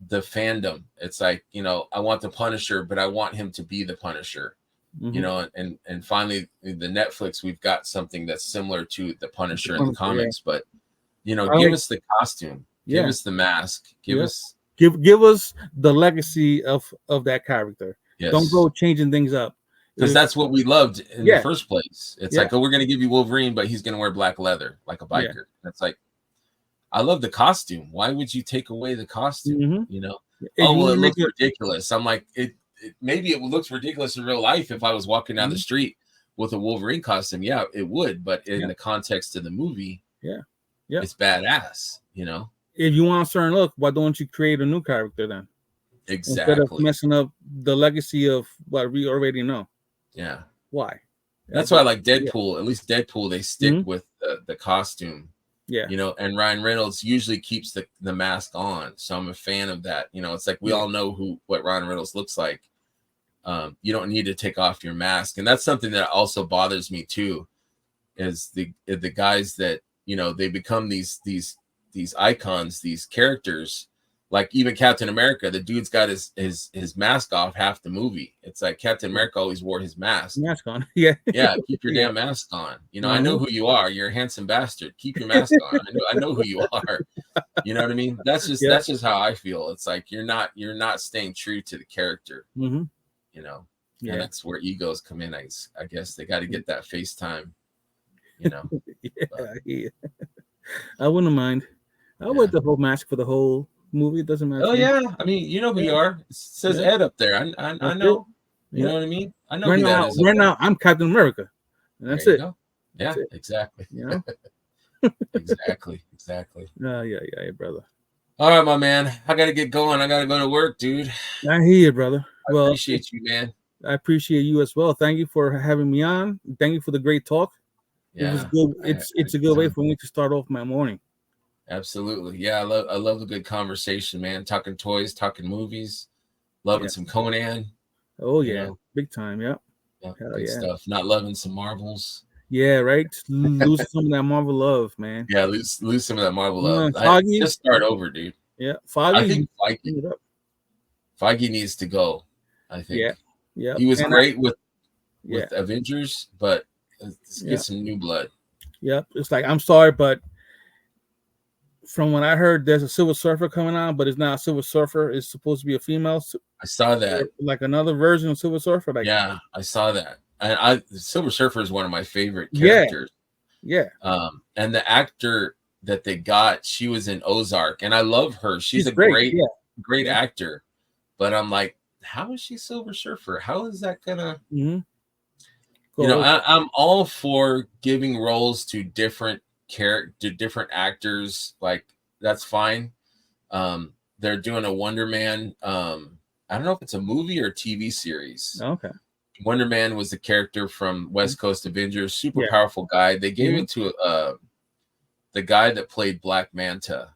the fandom. It's like, you know, I want the Punisher, but I want him to be the Punisher. You know, and finally the Netflix, we've got something that's similar to the Punisher in the comics, but you know, give us the costume, give us the mask, give us the legacy of that character. Don't go changing things up, because that's what we loved in the first place. It's like, oh, we're gonna give you Wolverine, but he's gonna wear black leather like a biker. That's like, I love the costume. Why would you take away the costume? You know, oh well, it looks ridiculous. I'm like, maybe it looks ridiculous in real life if I was walking down the street with a Wolverine costume. Yeah, it would, but in the context of the movie, it's badass. You know, if you want a certain look, why don't you create a new character then? Exactly. Instead of messing up the legacy of what we already know. Yeah. Why? That's why I like Deadpool. At least Deadpool, they stick with the costume. Yeah. You know, and Ryan Reynolds usually keeps the mask on. So I'm a fan of that. You know, it's like we all know what Ryan Reynolds looks like. You don't need to take off your mask. And that's something that also bothers me too, is the guys that, you know, they become these icons, these characters. Like even Captain America, the dude's got his mask off half the movie. It's like Captain America always wore his mask. Mask on. Yeah. Yeah, keep your damn mask on. You know, I know who you are. You're a handsome bastard. Keep your mask on. I know who you are. You know what I mean? That's just how I feel. It's like you're not staying true to the character. You know, and that's where egos come in. I guess they got to get that FaceTime. You know. I wouldn't mind. I would the whole mask for the whole movie. It doesn't matter. Oh yeah, I mean, you know who you are. It says Ed up there. I know. You know what I mean? I know who that is. Right now, I'm Captain America, and that's it. Go. Yeah, exactly. You know. exactly. Yeah, brother. All right, my man. I gotta get going. I gotta go to work, dude. I hear you, brother. I appreciate you, man. I appreciate you as well. Thank you for having me on. Thank you for the great talk. Yeah, it was good. It's a good way for me to start off my morning. Absolutely. Yeah, I love a good conversation, man. Talking toys, talking movies, loving some Conan. Oh yeah, big time. Yeah. Good stuff. Not loving some Marvels. Yeah, right. Lose some of that Marvel love, man. Yeah, lose some of that Marvel love. Just start over, dude. Yeah, I think Feige needs to go. I think. Yeah. He was great with Avengers, but let's get some new blood. Yep. It's like, I'm sorry, but from what I heard, there's a Silver Surfer coming on, but it's not a Silver Surfer. It's supposed to be a female. I saw that. Like another version of Silver Surfer. Like, yeah, I saw that. And Silver Surfer is one of my favorite characters. Yeah. And the actor that they got, she was in Ozark, and I love her. She's a great actor. But I'm like, how is she Silver Surfer? How is that gonna? You know, I'm all for giving roles to different actors. Like, that's fine. They're doing a Wonder Man. I don't know if it's a movie or a TV series. Okay. Wonder Man was the character from West Coast Avengers, super powerful guy. They gave it to the guy that played Black Manta.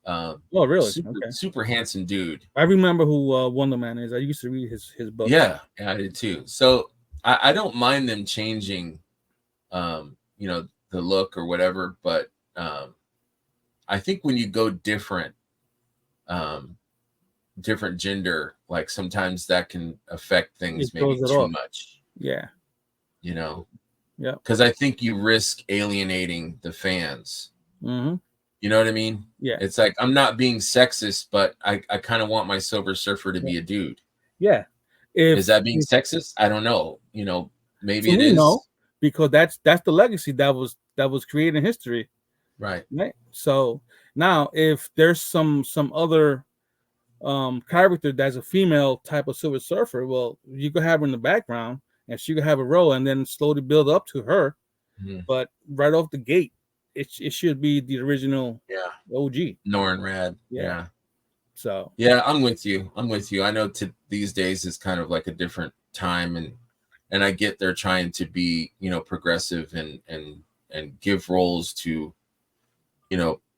Oh, really? Super handsome dude. I remember who Wonder Man is. I used to read his book. Yeah, I did too. So I don't mind them changing, you know, the look or whatever. But I think when you go different gender, like sometimes that can affect things maybe too much. Yeah. You know. Yeah. Because I think you risk alienating the fans. You know what I mean? Yeah. It's like, I'm not being sexist, but I kind of want my Silver Surfer to be a dude. Yeah. Is that being sexist? I don't know. You know, maybe it is. No, because that's the legacy that was created in history. Right. So now if there's some other character that's a female type of Silver Surfer, well, you could have her in the background and she could have a role and then slowly build up to her. But right off the gate, it should be the original OG. Norrin Rad. Yeah. So yeah, I'm with you. I know these days is kind of like a different time, and I get they're trying to be, progressive and give roles to,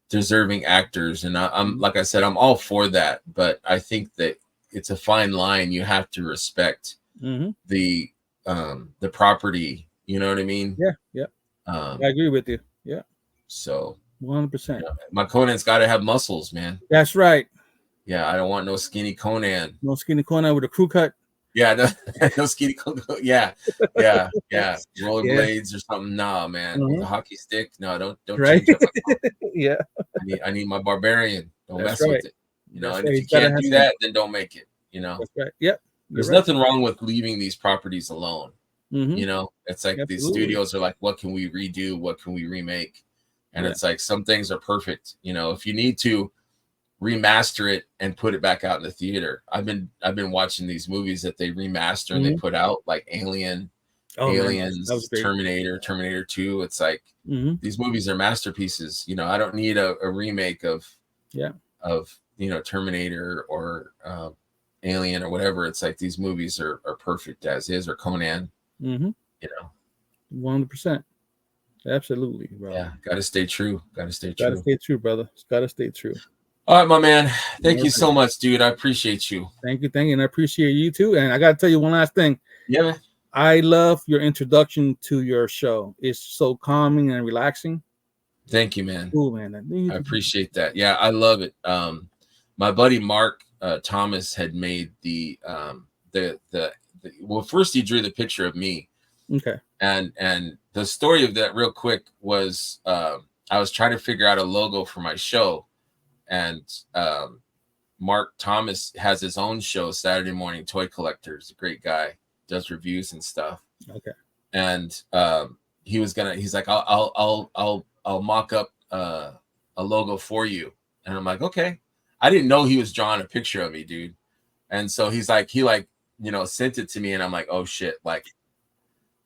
deserving actors. And I'm like I said, I'm all for that, but I think that it's a fine line. You have to respect the property. You know what I mean? Yeah. I agree with you. Yeah. So 100%. My Conan's got to have muscles, man. That's right. Yeah, I don't want no skinny Conan. No skinny Conan with a crew cut. Yeah, no skinny Conan. Yeah. Rollerblades or something. Nah, man. With a hockey stick. No, don't change up my Yeah. I need my barbarian. Don't mess with it. And if you can't do that, then don't make it. That's right. Yep. There's nothing wrong with leaving these properties alone. It's like these studios are like, what can we redo? What can we remake? And it's like some things are perfect. If you need to remaster it and put it back out in the theater. I've been watching these movies that they remaster and they put out, like Aliens, Terminator, Terminator 2. It's like these movies are masterpieces. I don't need a remake of Terminator or Alien or whatever. It's like these movies are perfect as is, or Conan. 100%. Absolutely, bro. Yeah, gotta stay true, brother. Gotta stay true. All right, my man. Thank you so much, dude. I appreciate you. Thank you, and I appreciate you too. And I gotta tell you one last thing. Yeah, man. I love your introduction to your show. It's so calming and relaxing. Thank you, man. Cool, man. I appreciate that. Yeah, I love it. My buddy Mark Thomas had made the well, first he drew the picture of me. Okay. And the story of that, real quick, was I was trying to figure out a logo for my show, and Mark Thomas has his own show, Saturday Morning Toy Collectors. A great guy, does reviews and stuff. Okay. And he's like, I'll mock up a logo for you. And I'm like, okay. I didn't know he was drawing a picture of me, dude. And so he sent it to me, and I'm like, oh shit, like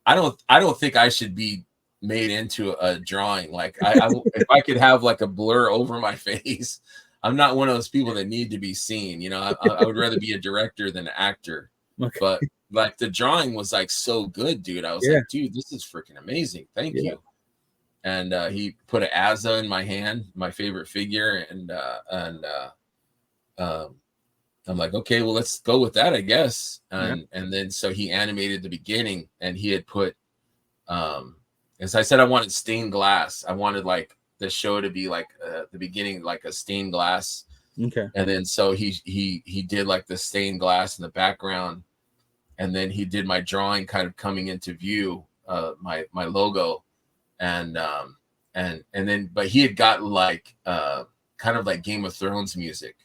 I don't think I should be made into a drawing. Like if I could have like a blur over my face, I'm not one of those people that need to be seen. I would rather be a director than an actor. Okay. But like the drawing was like so good, dude. I was like, dude, this is freaking amazing. Thank you. And he put an Asa in my hand, my favorite figure, and I'm like, okay, well, let's go with that, I guess. And then so he animated the beginning, and he had put, as I said, I wanted stained glass. I wanted like the show to be like the beginning, like a stained glass. Okay. And then so he did like the stained glass in the background, and then he did my drawing kind of coming into view, my logo, and then but he had gotten like kind of like Game of Thrones music.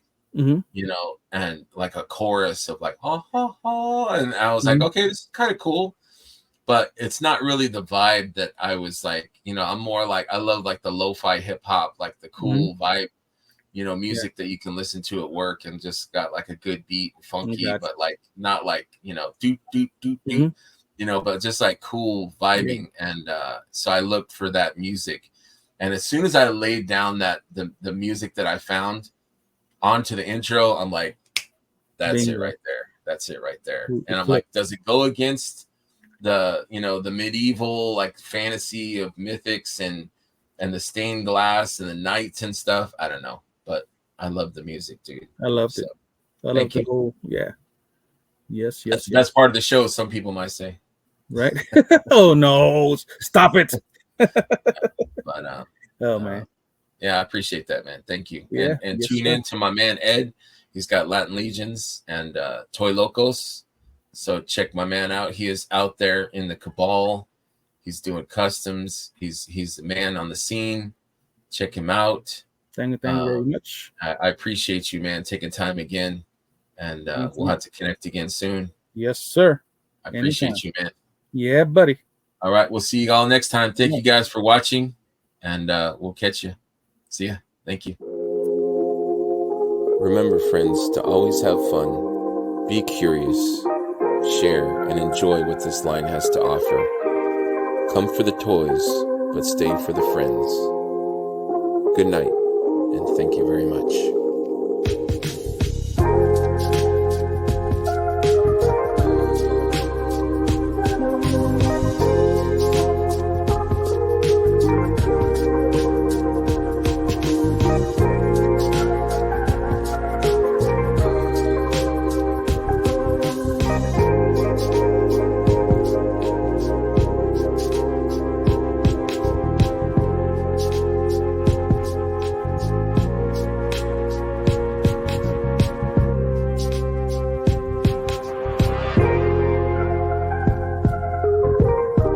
And like a chorus of like, ha, ha, ha. And I was like, okay, this is kind of cool, but it's not really the vibe that I was like, I'm more like, I love like the lo-fi hip hop, like the cool vibe, music that you can listen to at work and just got like a good beat, funky, but like, not like, doot, doot, doot, doot, but just like cool vibing. And so I looked for that music. And as soon as I laid down the music that I found onto the intro, I'm like, that's it right there. That's it right there. And I'm like, does it go against the medieval like fantasy of Mythics and the stained glass and the knights and stuff? I don't know, but I love the music, dude. I loved it. I love the whole, Yes. That's the best part of the show, some people might say. Right? Oh no, stop it. But man. Yeah, I appreciate that, man. Thank you. Yeah, and tune in to my man Ed. He's got Latin Legions and Toy Locos. So check my man out. He is out there in the cabal. He's doing customs. He's the man on the scene. Check him out. Thank you very much. I appreciate you, man, taking time again. And we'll have to connect again soon. Yes, sir. I appreciate you, man. Yeah, buddy. All right. We'll see you all next time. Thank you guys for watching. And we'll catch you. See ya. Thank you. Remember, friends, to always have fun, be curious, share, and enjoy what this line has to offer. Come for the toys, but stay for the friends. Good night, and thank you very much.